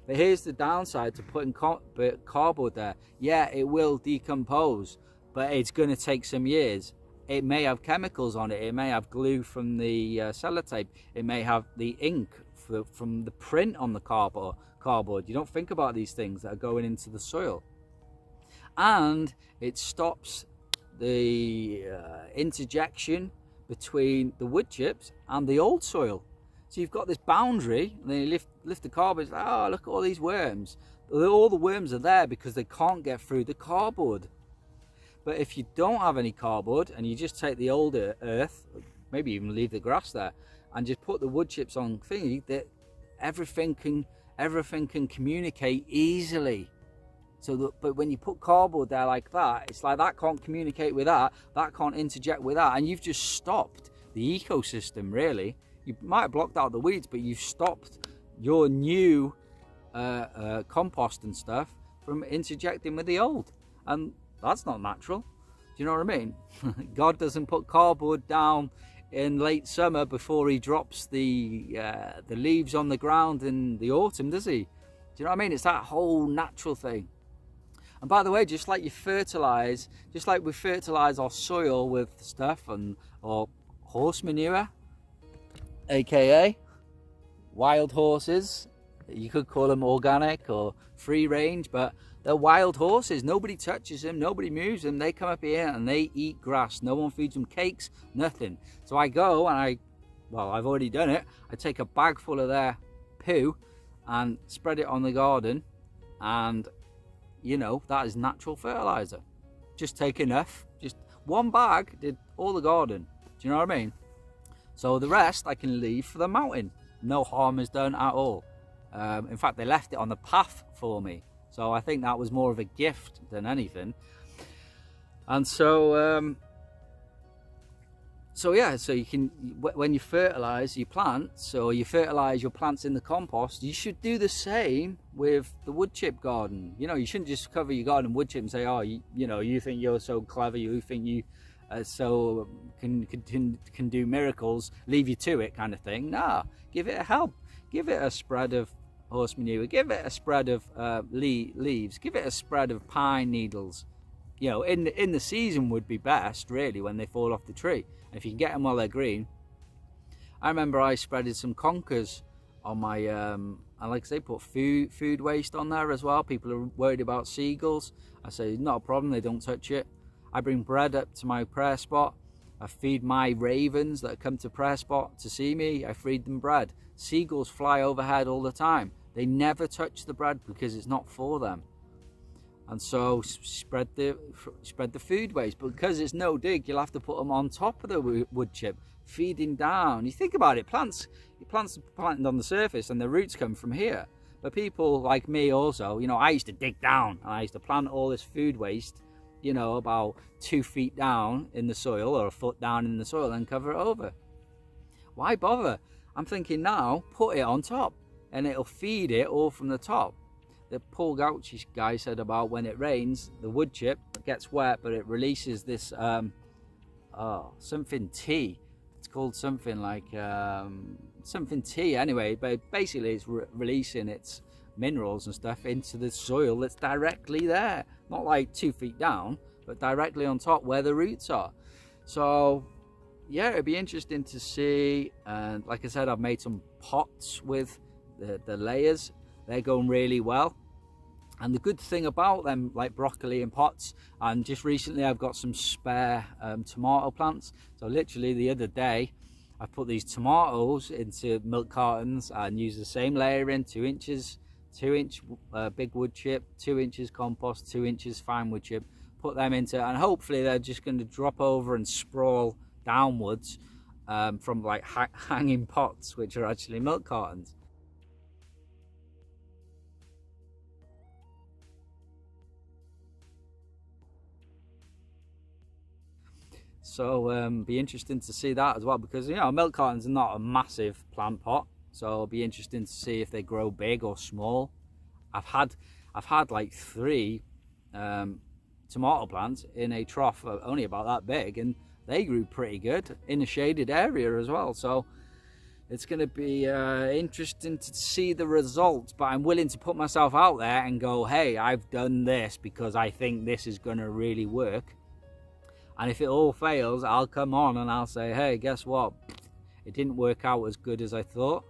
But here's the downside to putting cardboard there. Yeah, it will decompose, but it's going to take some years. It may have chemicals on it. It may have glue from the sellotape. It may have the ink from the print on the cardboard. You don't think about these things that are going into the soil. And it stops the interjection between the wood chips and the old soil. So you've got this boundary, and then you lift the cardboard. Oh, look at all these worms. All the worms are there because they can't get through the cardboard. But if you don't have any cardboard and you just take the older earth, maybe even leave the grass there, and just put the wood chips on thingy, that everything can communicate easily. But when you put cardboard there like that, it's like that can't communicate with that can't interject with that, and you've just stopped the ecosystem, really. You might have blocked out the weeds, but you've stopped your new compost and stuff from interjecting with the old. And that's not natural. Do you know what I mean? God doesn't put cardboard down in late summer before he drops the leaves on the ground in the autumn, does he? Do you know what I mean? It's that whole natural thing. And by the way, just like we fertilize our soil with stuff or horse manure, aka wild horses, you could call them organic or free range, but they're wild horses. Nobody touches them, nobody moves them. They come up here and they eat grass. No one feeds them cakes, nothing. So I go and I've already done it. I take a bag full of their poo and spread it on the garden, and that is natural fertilizer. Just take enough, just one bag did all the garden. Do you know what I mean? So the rest I can leave for the mountain. No harm is done at all. In fact, they left it on the path for me. So I think that was more of a gift than anything. And so So yeah, so you can, when you fertilize your plants, or you fertilize your plants in the compost, you should do the same with the wood chip garden. You know, you shouldn't just cover your garden wood chip and say, oh, you know, you think you're so clever, you think you so can do miracles, leave you to it kind of thing. Nah, give it a help, give it a spread of horse manure, give it a spread of leaves, give it a spread of pine needles. You know, in the season would be best, really, when they fall off the tree. If you can get them while they're green. I remember I spreaded some conkers on my, I like I say, put food waste on there as well. People are worried about seagulls. I say, not a problem, they don't touch it. I bring bread up to my prayer spot. I feed my ravens that come to prayer spot to see me. I feed them bread. Seagulls fly overhead all the time. They never touch the bread because it's not for them. And so spread the food waste, but because it's no dig, you'll have to put them on top of the wood chip, feeding down. You think about it, plants are planted on the surface and the roots come from here. But people like me also, you know, I used to dig down and I used to plant all this food waste, you know, about 2 feet down in the soil or a foot down in the soil and cover it over. Why bother? I'm thinking now, put it on top and it'll feed it all from the top. The Paul Gauchi guy said about when it rains, the wood chip gets wet, but it releases this something tea. It's called something like something tea anyway, but basically it's releasing its minerals and stuff into the soil that's directly there, not like 2 feet down, but directly on top where the roots are. So yeah, it'd be interesting to see. And like I said, I've made some pots with the layers. They're going really well. And the good thing about them, like broccoli in pots, and just recently I've got some spare tomato plants. So literally the other day, I put these tomatoes into milk cartons and used the same layering, 2 inches, 2-inch big wood chip, 2 inches compost, 2 inches fine wood chip, put them into, and hopefully they're just going to drop over and sprawl downwards from like hanging pots, which are actually milk cartons. So be interesting to see that as well, because you know, milk cartons are not a massive plant pot, so it'll be interesting to see if they grow big or small. I've had like 3 tomato plants in a trough only about that big, and they grew pretty good in a shaded area as well. So it's going to be interesting to see the results, but I'm willing to put myself out there and go, hey, I've done this because I think this is going to really work. And if it all fails, I'll come on and I'll say, hey, guess what? It didn't work out as good as I thought,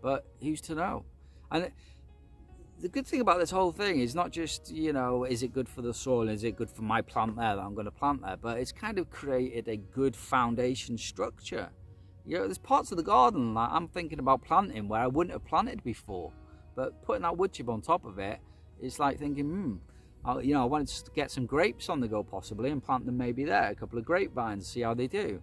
but who's to know? And the good thing about this whole thing is not just, you know, is it good for the soil? Is it good for my plant there that I'm going to plant there? But it's kind of created a good foundation structure. You know, there's parts of the garden that I'm thinking about planting where I wouldn't have planted before. But putting that wood chip on top of it, it's like thinking, you know, I wanted to get some grapes on the go possibly and plant them maybe there, a couple of grapevines, see how they do.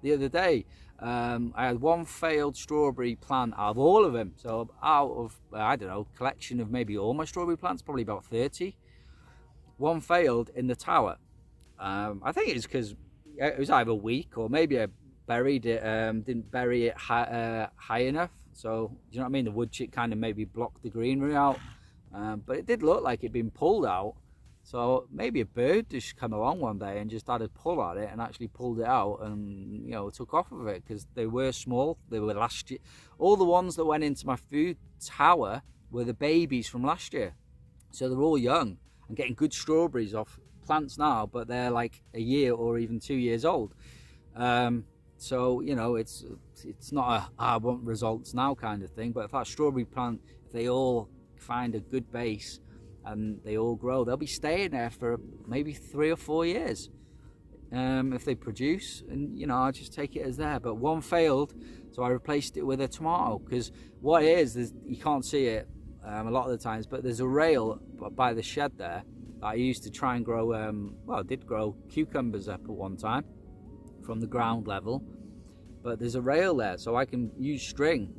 The other day, I had 1 failed strawberry plant out of all of them. So out of, I don't know, collection of maybe all my strawberry plants, probably about 30. 1 failed in the tower. I think it's because it was either weak or maybe I buried it, didn't bury it high enough. So, do you know what I mean? The wood chip kind of maybe blocked the greenery out. But it did look like it'd been pulled out, so maybe a bird just come along one day and just had a pull at it and actually pulled it out and, you know, took off of it, because they were small. They were last year. All the ones that went into my food tower were the babies from last year, so they're all young and getting good strawberries off plants now, but they're like a year or even 2 years old. So, you know, it's not a I want results now kind of thing, but if that strawberry plant, if they all find a good base and they all grow, they'll be staying there for maybe 3 or 4 years if they produce. And you know, I just take it as there. But 1 failed, so I replaced it with a tomato, because what it is you can't see it a lot of the times, but there's a rail by the shed there that I used to try and grow well, I did grow cucumbers up at one time from the ground level, but there's a rail there so I can use string.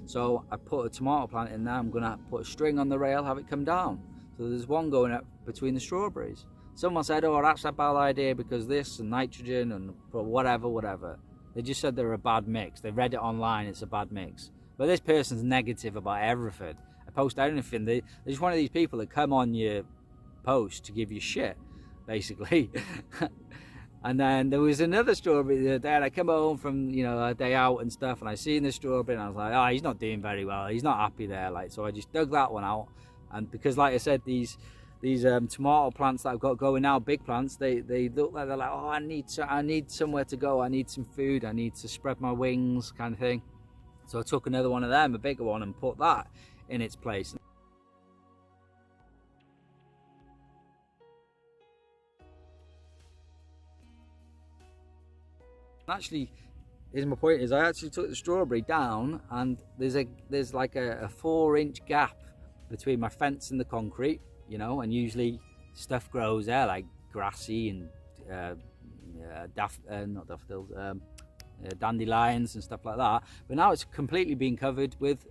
So I put a tomato plant in there, I'm going to put a string on the rail, have it come down. So there's one going up between the strawberries. someone said, oh, that's a bad idea because this and nitrogen and whatever. They just said they're a bad mix. They read it online, it's a bad mix. But this person's negative about everything. I post anything. They're just one of these people that come on your post to give you shit, basically. And then there was another strawberry the other day, and I come home from, you know, a day out and stuff, and I seen the strawberry, and I was like, oh, he's not doing very well. He's not happy there. Like, so I just dug that one out. And because, like I said, these tomato plants that I've got going now, big plants, they look like they're like, oh, I need somewhere to go. I need some food. I need to spread my wings, kind of thing. So I took another one of them, a bigger one, and put that in its place. Actually, here's my point: is I actually took the strawberry down, and there's like a 4-inch gap between my fence and the concrete, you know, and usually stuff grows there like grassy and not daffodils, dandelions and stuff like that. But now it's completely been covered with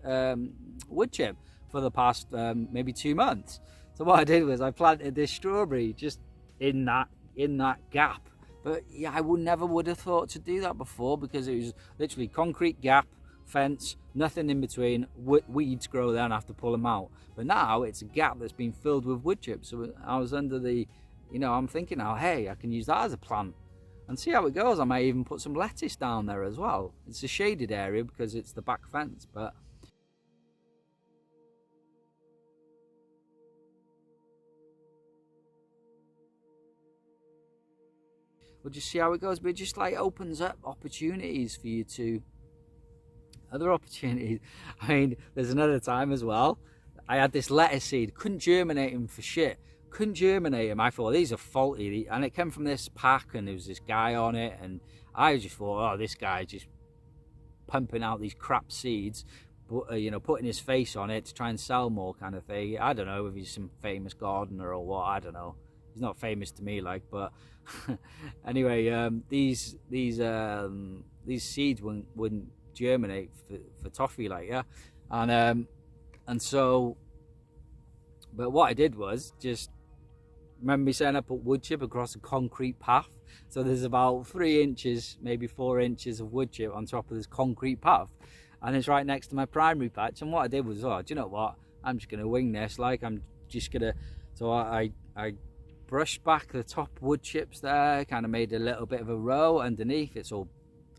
wood chip for the past maybe 2 months. So what I did was I planted this strawberry just in that gap. But yeah, I never would have thought to do that before, because it was literally concrete gap, fence, nothing in between. Weeds grow there and I have to pull them out. But now it's a gap that's been filled with wood chips. So I was under the, you know, I'm thinking now, hey, I can use that as a plant and see how it goes. I may even put some lettuce down there as well. It's a shaded area because it's the back fence, but we'll just see how it goes. But it just like opens up opportunities for you to, other opportunities. I mean, there's another time as well. I had this lettuce seed, couldn't germinate them for shit. Couldn't germinate them. I thought, these are faulty. And it came from this pack, and there was this guy on it. And I just thought, oh, this guy just pumping out these crap seeds, you know, putting his face on it to try and sell more, kind of thing. I don't know if he's some famous gardener or what. I don't know. He's not famous to me, like, but anyway, these seeds wouldn't germinate for toffee, like, yeah, and so, but what I did was just remember me saying I put wood chip across a concrete path. So there's about 3 inches, maybe 4 inches of wood chip on top of this concrete path, and it's right next to my primary patch. And what I did was, oh, do you know what? I'm just gonna wing this. Like, I'm just gonna. So I brushed back the top wood chips there, kind of made a little bit of a row underneath. It's all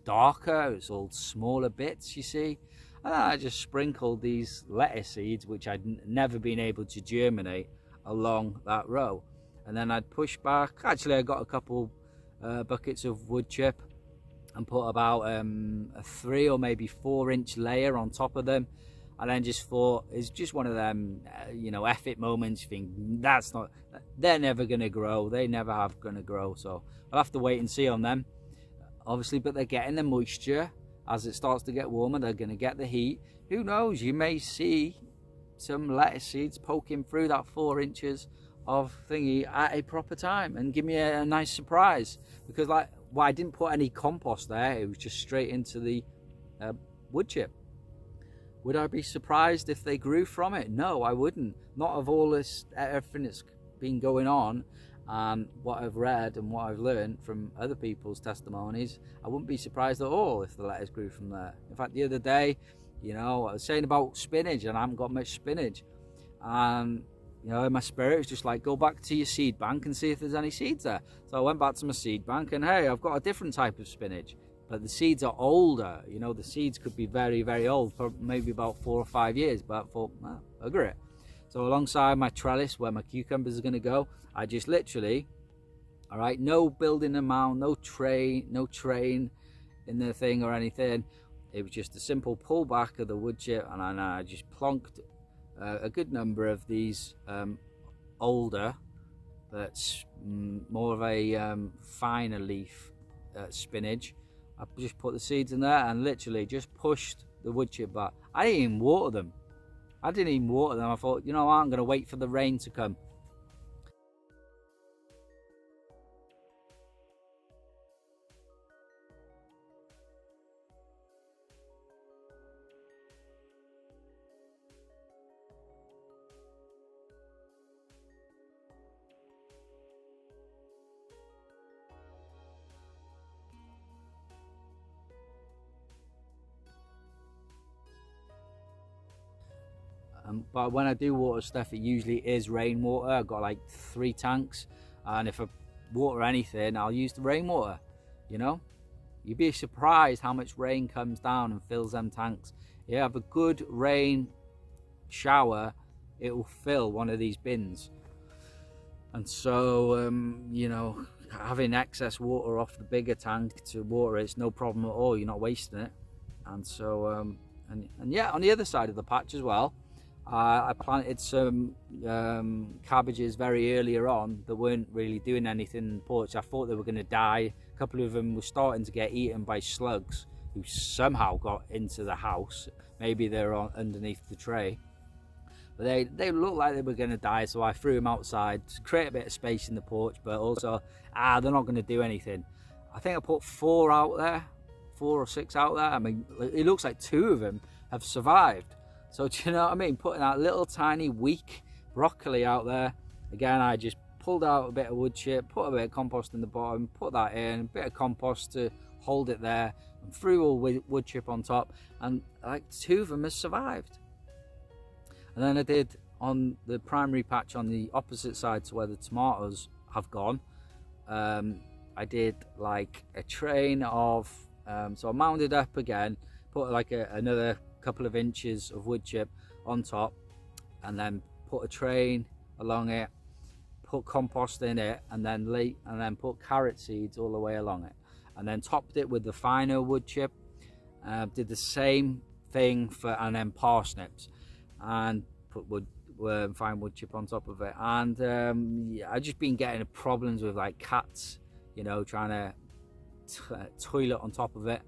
darker, it's all smaller bits, you see. And then I just sprinkled these lettuce seeds, which I'd never been able to germinate, along that row. And then I'd push back. Actually, I got a couple buckets of wood chip and put about a 3 or maybe 4 inch layer on top of them. And then just thought, it's just one of them, you know, F it moments. You think, they're never going to grow. They never have going to grow. So I'll have to wait and see on them, obviously. But they're getting the moisture. As it starts to get warmer, they're going to get the heat. Who knows? You may see some lettuce seeds poking through that 4 inches of thingy at a proper time and give me a nice surprise. Because, like, well, I didn't put any compost there. It was just straight into the wood chip. Would I be surprised if they grew from it? No, I wouldn't. Not of all this, everything that's been going on and what I've read and what I've learned from other people's testimonies. I wouldn't be surprised at all if the lettuce grew from there. In fact, the other day, you know, I was saying about spinach, and I haven't got much spinach. And, you know, in my spirit, it's just like, go back to your seed bank and see if there's any seeds there. So I went back to my seed bank, and hey, I've got a different type of spinach. But the seeds are older. You know, the seeds could be very, very old, maybe about 4 or 5 years. But I thought, well, agree. So alongside my trellis where my cucumbers are going to go, I just literally, all right, no building a mound, no train in the thing or anything. It was just a simple pull back of the wood chip, and I just plonked a good number of these older, but more of a finer leaf spinach. I just put the seeds in there and literally just pushed the wood chip back. I didn't even water them. I thought, you know what, I'm going to wait for the rain to come. But when I do water stuff, it usually is rainwater. I've got like 3 tanks, and if I water anything, I'll use the rainwater. You know, you'd be surprised how much rain comes down and fills them tanks. You have a good rain shower, it will fill one of these bins. And so you know, having excess water off the bigger tank to water it's no problem at all. You're not wasting it. And so and yeah, on the other side of the patch as well, I planted some cabbages very earlier on that weren't really doing anything in the porch. I thought they were going to die. A couple of them were starting to get eaten by slugs who somehow got into the house. Maybe they're on underneath the tray, but they looked like they were going to die, so I threw them outside to create a bit of space in the porch, but also they're not going to do anything. I think I put 4 out there, 4 or 6 out there. I mean, it looks like 2 of them have survived. So do you know what I mean? Putting that little tiny weak broccoli out there. Again, I just pulled out a bit of wood chip, put a bit of compost in the bottom, put that in, a bit of compost to hold it there, and threw all wood chip on top, and like 2 of them has survived. And then I did on the primary patch on the opposite side to where the tomatoes have gone, I did like a train of so I mounded up again, put like another couple of inches of wood chip on top, and then put a train along it, put compost in it, and then put carrot seeds all the way along it, and then topped it with the finer wood chip. Did the same thing and then parsnips, and put fine wood chip on top of it. And yeah, I've just been getting problems with like cats, you know, trying to toilet on top of it.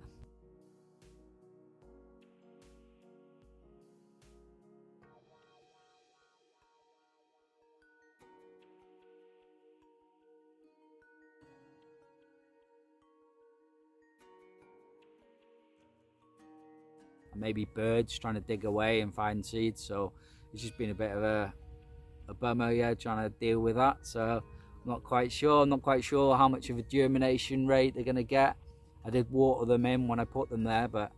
Maybe birds trying to dig away and find seeds, so it's just been a bit of a bummer, yeah, trying to deal with that. So I'm not quite sure how much of a germination rate they're going to get. I did water them in when I put them there, but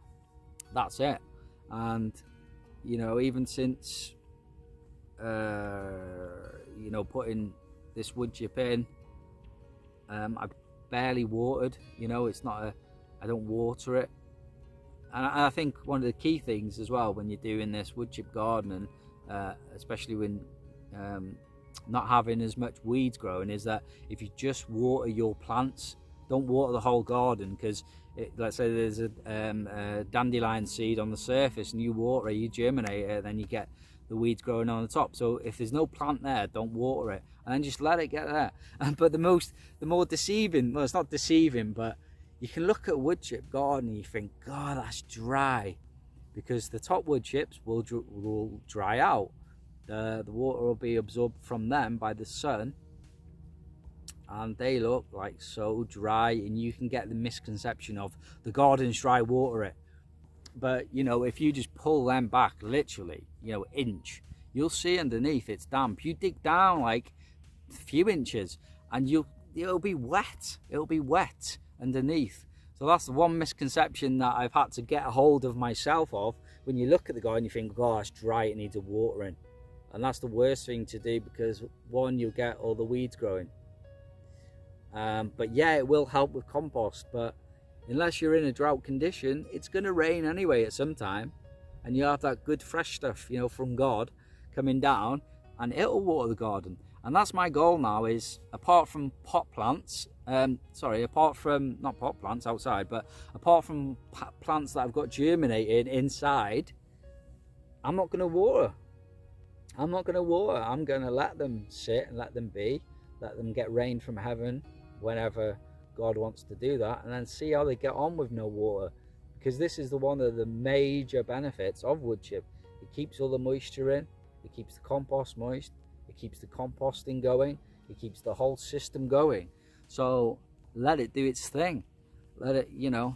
that's it. And you know, even since you know, putting this wood chip in, I've barely watered. You know, it's not I don't water it. And I think one of the key things as well when you're doing this wood chip gardening, especially when not having as much weeds growing, is that if you just water your plants, don't water the whole garden, because let's say there's a dandelion seed on the surface and you water it, you germinate it, then you get the weeds growing on the top. So if there's no plant there, don't water it, and then just let it get there. But the more deceiving, well, it's not deceiving, but you can look at wood chip garden and you think, God, that's dry, because the top wood chips will dry out. The water will be absorbed from them by the sun, and they look like so dry, and you can get the misconception of the garden's dry, water it. But you know, if you just pull them back literally, you know, inch, you'll see underneath it's damp. You dig down like a few inches and it'll be wet underneath. So that's the one misconception that I've had to get a hold of myself of. When you look at the garden, you think, oh, it's dry, it needs a watering. And that's the worst thing to do, because one, you'll get all the weeds growing. But yeah, it will help with compost, but unless you're in a drought condition, it's going to rain anyway at some time, and you have that good fresh stuff, you know, from God coming down, and it'll water the garden. And that's my goal now, is apart from pot plants, apart from, not pot plants outside, but apart from plants that I've got germinated inside, I'm not going to water. I'm not going to water. I'm going to let them sit and let them be, let them get rain from heaven whenever God wants to do that, and then see how they get on with no water. Because this is one of the major benefits of wood chip. It keeps all the moisture in, it keeps the compost moist, it keeps the composting going, it keeps the whole system going. So let it do its thing, let it, you know.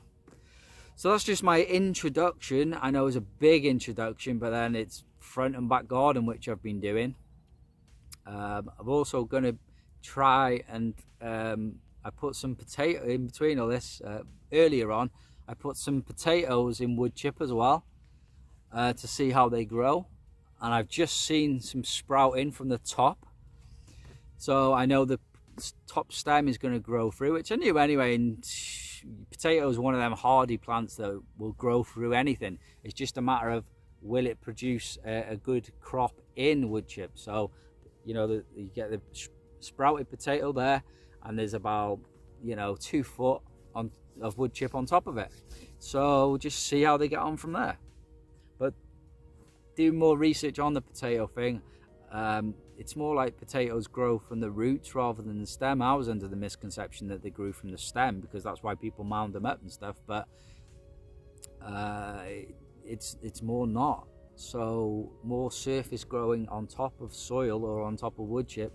So that's just my introduction. I know it's a big introduction, but then it's front and back garden which I've been doing. I'm also going to try and I put some potato in between all this. Earlier on, I put some potatoes in wood chip as well, to see how they grow. and I've just seen some sprouting from the top. So I know the top stem is going to grow through, which I knew anyway. And potato is one of them hardy plants that will grow through anything. It's just a matter of will it produce a good crop in wood chip. So, you know, you get the sprouted potato there, and there's about, you know, 2 foot of wood chip on top of it. So just see how they get on from there. But do more research on the potato thing. It's more like potatoes grow from the roots rather than the stem. I was under the misconception that they grew from the stem because that's why people mound them up and stuff, but it's more not. So more surface growing on top of soil or on top of wood chip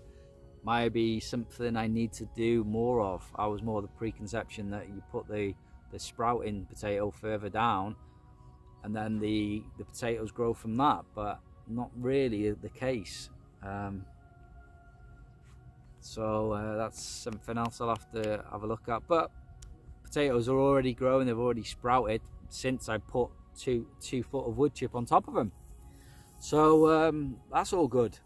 might be something I need to do more of. I was more the preconception that you put the sprouting potato further down and then the potatoes grow from that, but not really the case. So that's something else I'll have to have a look at. But potatoes are already growing, they've already sprouted since I put 2 foot of wood chip on top of them. So that's all good.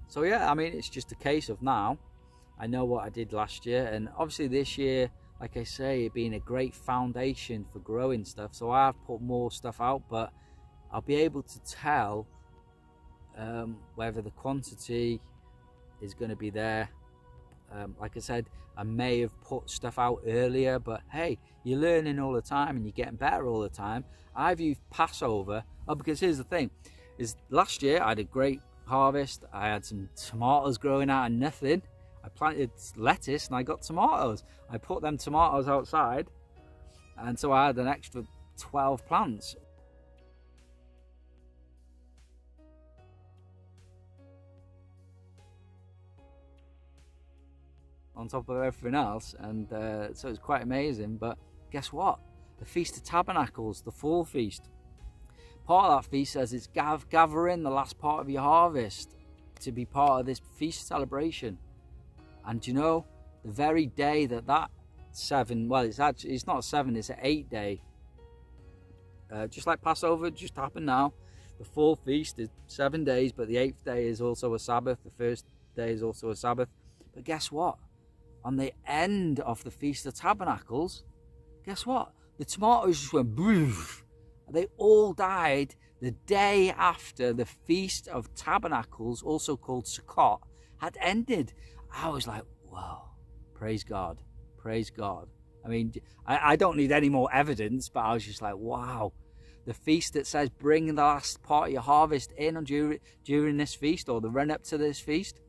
So yeah, I mean, it's just a case of now I know what I did last year, and obviously this year, like I say, it being a great foundation for growing stuff, so I have put more stuff out, but I'll be able to tell whether the quantity is going to be there. Like I said, I may have put stuff out earlier, but hey, you're learning all the time and you're getting better all the time. I've used Passover, because here's the thing, is last year I had a great harvest. I had some tomatoes growing out of nothing. I planted lettuce and I got tomatoes. I put them tomatoes outside, and so I had an extra 12 plants. On top of everything else, and so it's quite amazing. But guess what? The Feast of Tabernacles, the fall feast, part of that feast says it's gather in the last part of your harvest to be part of this feast celebration. And you know, the very day that 7, well, it's not 7, it's an 8 day, just like Passover just happened now. The fall feast is 7 days, but the 8th day is also a Sabbath. The first day is also a Sabbath. But guess what? On the end of the Feast of Tabernacles, guess what? The tomatoes just went boof. They all died the day after the Feast of Tabernacles, also called Sukkot, had ended. I was like, whoa, praise God, praise God. I mean, I don't need any more evidence, but I was just like, wow. The feast that says bring the last part of your harvest in on during this feast, or the run up to this feast,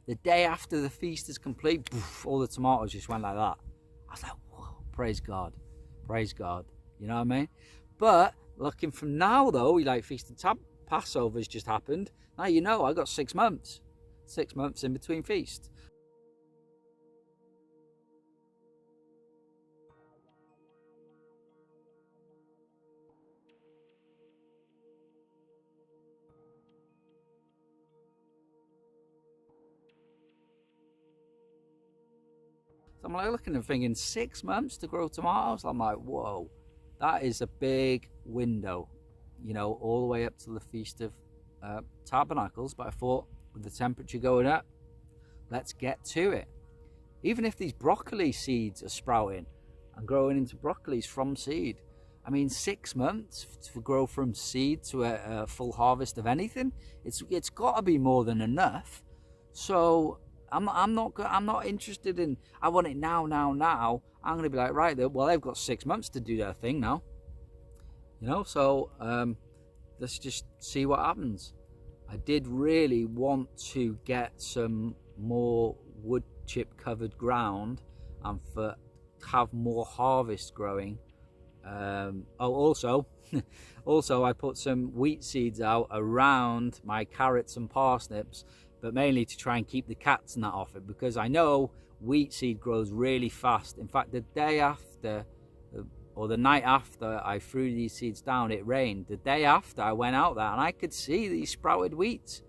the day after the feast is complete, poof, all the tomatoes just went like that. I was like, whoa, praise God, praise God. You know what I mean? But looking from now though, like Feast of Passover's just happened. Now you know I got 6 months. 6 months in between feasts. So I'm like looking and thinking 6 months to grow tomatoes. I'm like, whoa, that is a big window, you know, all the way up to the Feast of Tabernacles. But I thought, with the temperature going up, let's get to it. Even if these broccoli seeds are sprouting and growing into broccolis from seed, I mean, 6 months to grow from seed to a full harvest of anything, it's got to be more than enough. So I'm not interested in, I want it now. I'm going to be like, right, well, they've got 6 months to do their thing now, you know. So let's just see what happens. I did really want to get some more wood chip covered ground and have more harvest growing. Also I put some wheat seeds out around my carrots and parsnips, but mainly to try and keep the cats and that off it, because I know wheat seed grows really fast. In fact, the day after, or the night after I threw these seeds down, it rained. The day after, I went out there and I could see these sprouted wheats.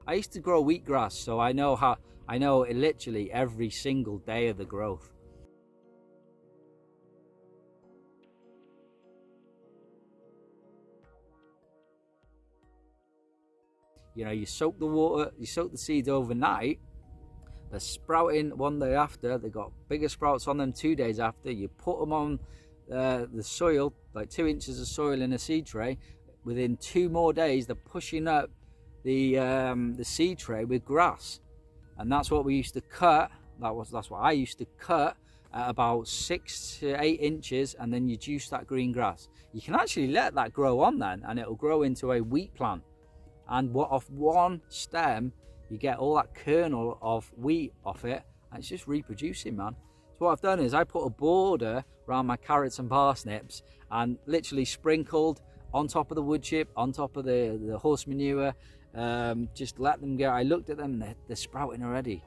I used to grow wheatgrass, so I know it literally every single day of the growth. You know, you soak the water, you soak the seeds overnight. They're sprouting one day after. They got bigger sprouts on them 2 days after. You put them on the soil, like 2 inches of soil in a seed tray. Within 2 more days, they're pushing up the seed tray with grass, and that's what we used to cut. That's what I used to cut at about 6 to 8 inches, and then you juice that green grass. You can actually let that grow on then, and it'll grow into a wheat plant. And off one stem, you get all that kernel of wheat off it, and it's just reproducing, man. So what I've done is I put a border around my carrots and parsnips and literally sprinkled on top of the wood chip, on top of the horse manure, just let them go. I looked at them, they're sprouting already.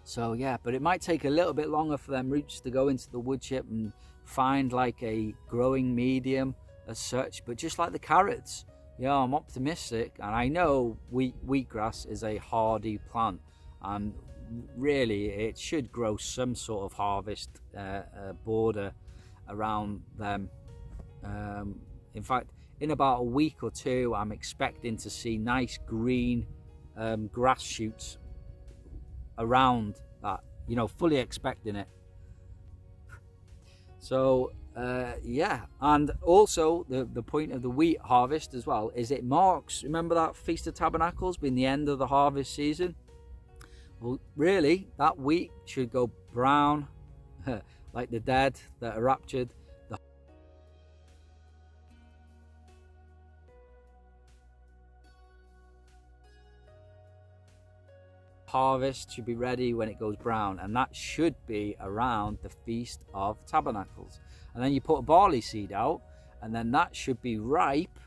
So yeah, but it might take a little bit longer for them roots to go into the wood chip and find like a growing medium as such. But just like the carrots, yeah, I'm optimistic, and I know wheatgrass is a hardy plant, and really it should grow some sort of harvest border around them. In fact, in about a week or two, I'm expecting to see nice green grass shoots around that, you know, fully expecting it. So yeah, and also the point of the wheat harvest as well is it marks, remember that Feast of Tabernacles being the end of the harvest season? Well, really, that wheat should go brown like the dead that are raptured. The harvest should be ready when it goes brown, and that should be around the Feast of Tabernacles. And then you put a barley seed out, and then that should be ripe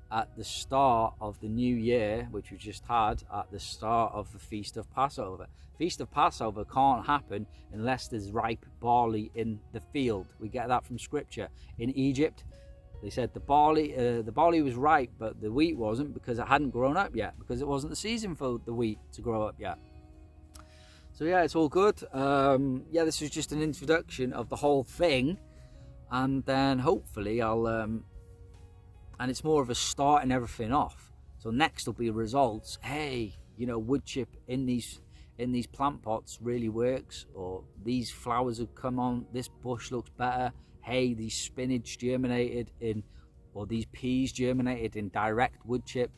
at the start of the new year, which we just had at the start of the Feast of Passover. Feast of Passover can't happen unless there's ripe barley in the field. We get that from scripture. In Egypt, they said the barley was ripe, but the wheat wasn't, because it hadn't grown up yet, because it wasn't the season for the wheat to grow up yet. So yeah, it's all good. Yeah, this was just an introduction of the whole thing, and then hopefully I'll and it's more of a starting everything off. So next will be results. Hey, you know, wood chip in these plant pots really works, or these flowers have come on, this bush looks better. Hey, these spinach germinated in, or these peas germinated in direct wood chip.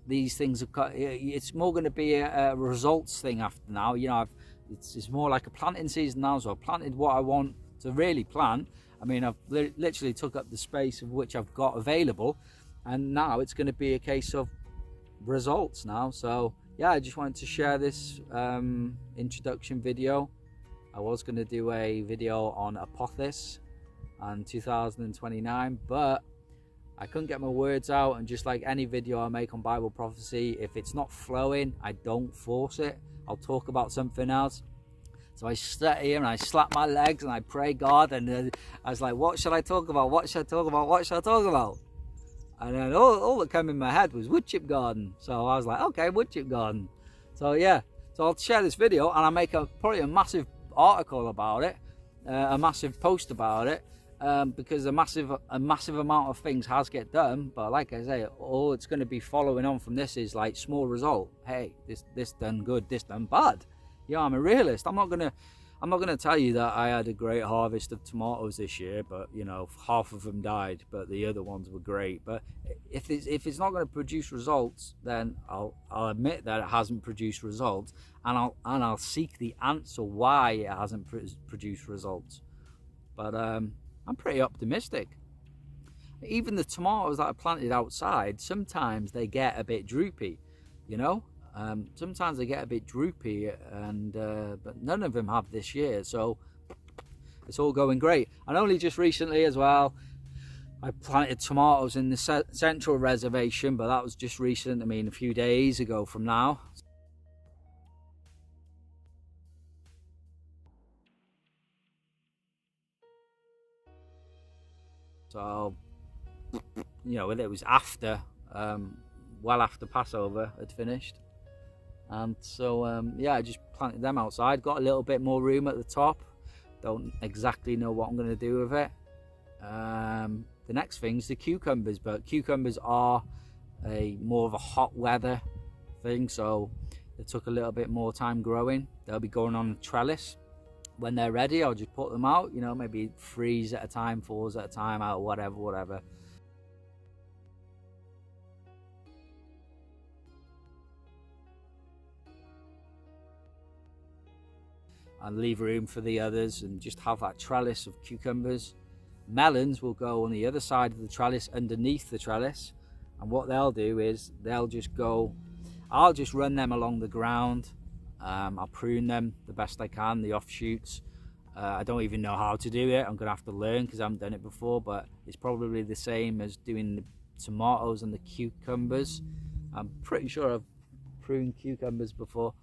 These things have got, it's more going to be a results thing after now. You know, it's more like a planting season now, so I've planted what I want to really plant. I mean, I've literally took up the space of which I've got available, and now it's going to be a case of results now. So yeah, I just wanted to share this introduction video. I was going to do a video on Apophis and 2029, but I couldn't get my words out, and just like any video I make on Bible prophecy, if it's not flowing, I don't force it. I'll talk about something else. So I sat here and I slapped my legs and I pray God, and I was like, what should I talk about? What should I talk about? What should I talk about? And then all that came in my head was wood chip garden. So I was like, okay, wood chip garden. So yeah, so I'll share this video, and I'll make probably a massive article about it, a massive post about it, because a massive amount of things has get done. But like I say, all it's going to be following on from this is like small result. Hey, this done good, this done bad. Yeah, I'm a realist. I'm not gonna tell you that I had a great harvest of tomatoes this year, but you know, half of them died, but the other ones were great. But if it's not going to produce results, then I'll admit that it hasn't produced results, and I'll seek the answer why it hasn't produced results. But I'm pretty optimistic. Even the tomatoes that I planted outside, sometimes they get a bit droopy, you know. Sometimes they get a bit droopy, and but none of them have this year, so it's all going great. And only just recently as well, I planted tomatoes in the central reservation, but that was just recent. I mean, a few days ago from now. So, you know, it was after well after Passover had finished. And so yeah, I just planted them outside. Got a little bit more room at the top. Don't exactly know what I'm going to do with it. The next thing's the cucumbers, but cucumbers are more of a hot weather thing, so it took a little bit more time growing. They'll be going on a trellis. When they're ready, I'll just put them out, you know, maybe 3s at a time, 4s at a time, out, whatever. And leave room for the others and just have that trellis of cucumbers. Melons will go on the other side of the trellis, underneath the trellis, and what they'll do is they'll just go, I'll just run them along the ground. I'll prune them the best I can, the offshoots. I don't even know how to do it. I'm gonna have to learn because I haven't done it before, but it's probably the same as doing the tomatoes and the cucumbers. I'm pretty sure I've pruned cucumbers before.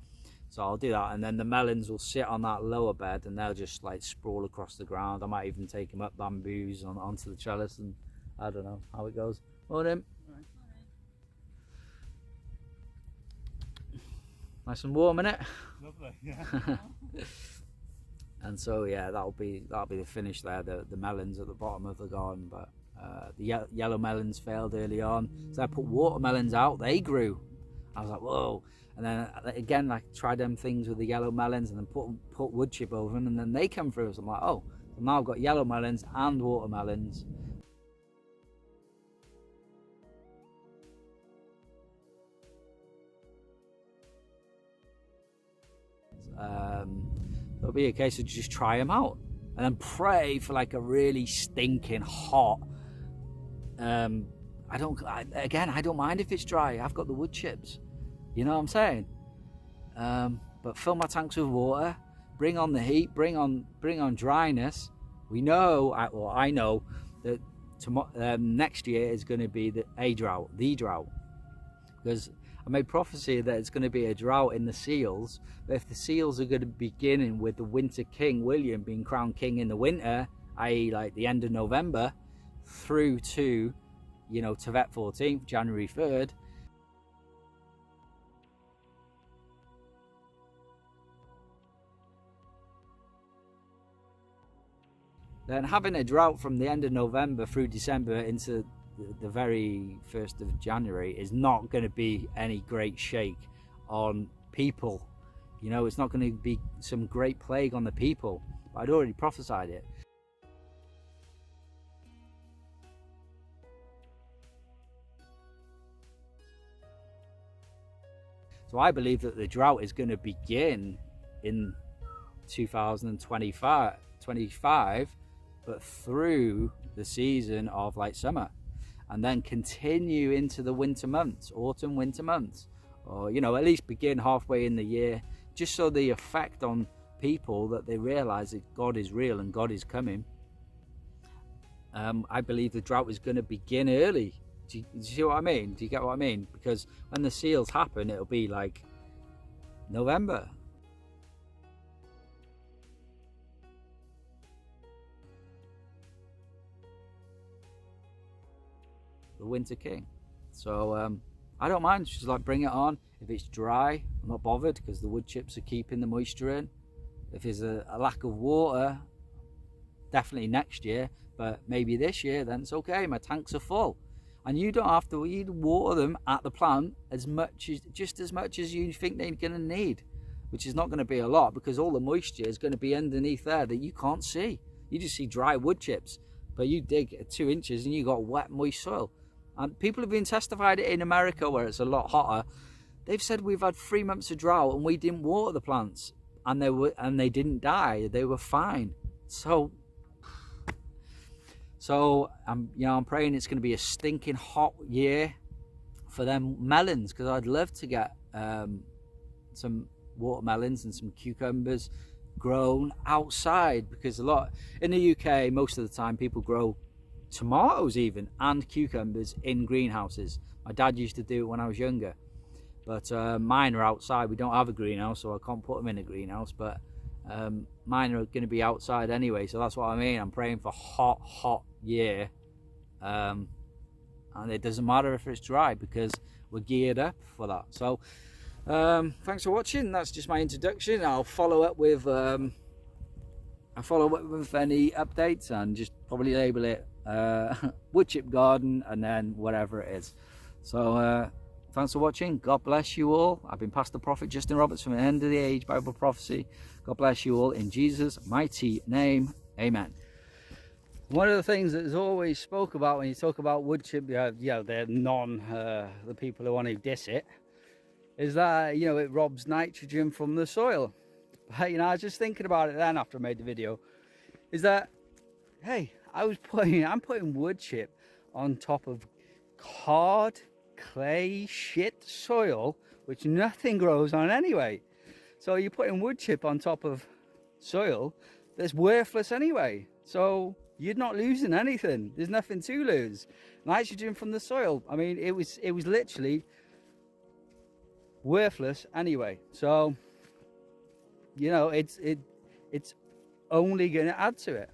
So I'll do that, and then the melons will sit on that lower bed and they'll just like sprawl across the ground. I might even take them up bamboos onto the trellis, and I don't know how it goes. Morning. Right. Nice and warm, innit? Lovely, yeah. And so yeah, that'll be the finish there. The melons at the bottom of the garden, but the yellow melons failed early on. So I put watermelons out. They grew. I was like, whoa. And then again, I tried them things with the yellow melons and then put wood chip over them, and then they come through. So I'm like, oh, so now I've got yellow melons and watermelons. It'll be a case of just try them out and then pray for like a really stinking hot. I don't mind if it's dry. I've got the wood chips. You know what I'm saying? But fill my tanks with water, bring on the heat, bring on dryness. We know, I know that next year is going to be the drought, because I made prophecy that it's going to be a drought in the seals. But if the seals are going to be beginning with the winter king William being crowned king in the winter, i.e. like the end of November, through to, you know, Tevet 14th, January 3rd, then having a drought from the end of November through December into the very 1st of January is not going to be any great shake on people. You know, it's not going to be some great plague on the people. I'd already prophesied it. So I believe that the drought is going to begin in 2025, but through the season of like summer, and then continue into the winter months, autumn, winter months, or, you know, at least begin halfway in the year, just so the effect on people that they realize that God is real and God is coming. I believe the drought is going to begin early. Do you see what I mean? Do you get what I mean? Because when the seals happen, it'll be like November. The winter king. So I don't mind, just like bring it on. If it's dry, I'm not bothered, because the wood chips are keeping the moisture in. If there's a lack of water, definitely next year, but maybe this year, then it's okay. My tanks are full, and you don't have to water them at the plant just as much as you think they're going to need, which is not going to be a lot, because all the moisture is going to be underneath there that you can't see. You just see dry wood chips, but you dig at 2 inches and you got wet, moist soil. And people have been testified it in America, where it's a lot hotter. They've said we've had 3 months of drought and we didn't water the plants, and they didn't die. They were fine. So I'm praying it's going to be a stinking hot year for them melons, because I'd love to get some watermelons and some cucumbers grown outside, because a lot in the UK, most of the time people grow tomatoes even and cucumbers in greenhouses. My dad used to do it when I was younger, but mine are outside. We don't have a greenhouse, so I can't put them in a greenhouse, but mine are going to be outside anyway. So that's what I mean. I'm praying for hot year, and it doesn't matter if it's dry, because we're geared up for that. So thanks for watching. That's just my introduction. I'll follow up with any updates and just probably label it wood chip garden and then whatever it is. So thanks for watching. God bless you all. I've been Pastor Prophet Justin Roberts from the End of the Age Bible Prophecy. God bless you all in Jesus' mighty name. Amen. One of the things that is always spoke about when you talk about wood chip, they're the people who want to diss it, is that, you know, it robs nitrogen from the soil. But, you know, I was just thinking about it then after I made the video, is that, hey, I'm putting wood chip on top of hard, clay, shit soil, which nothing grows on anyway. So you're putting wood chip on top of soil that's worthless anyway. So you're not losing anything. There's nothing to lose. Nitrogen from the soil, I mean, it was literally worthless anyway. So, you know, it's only going to add to it.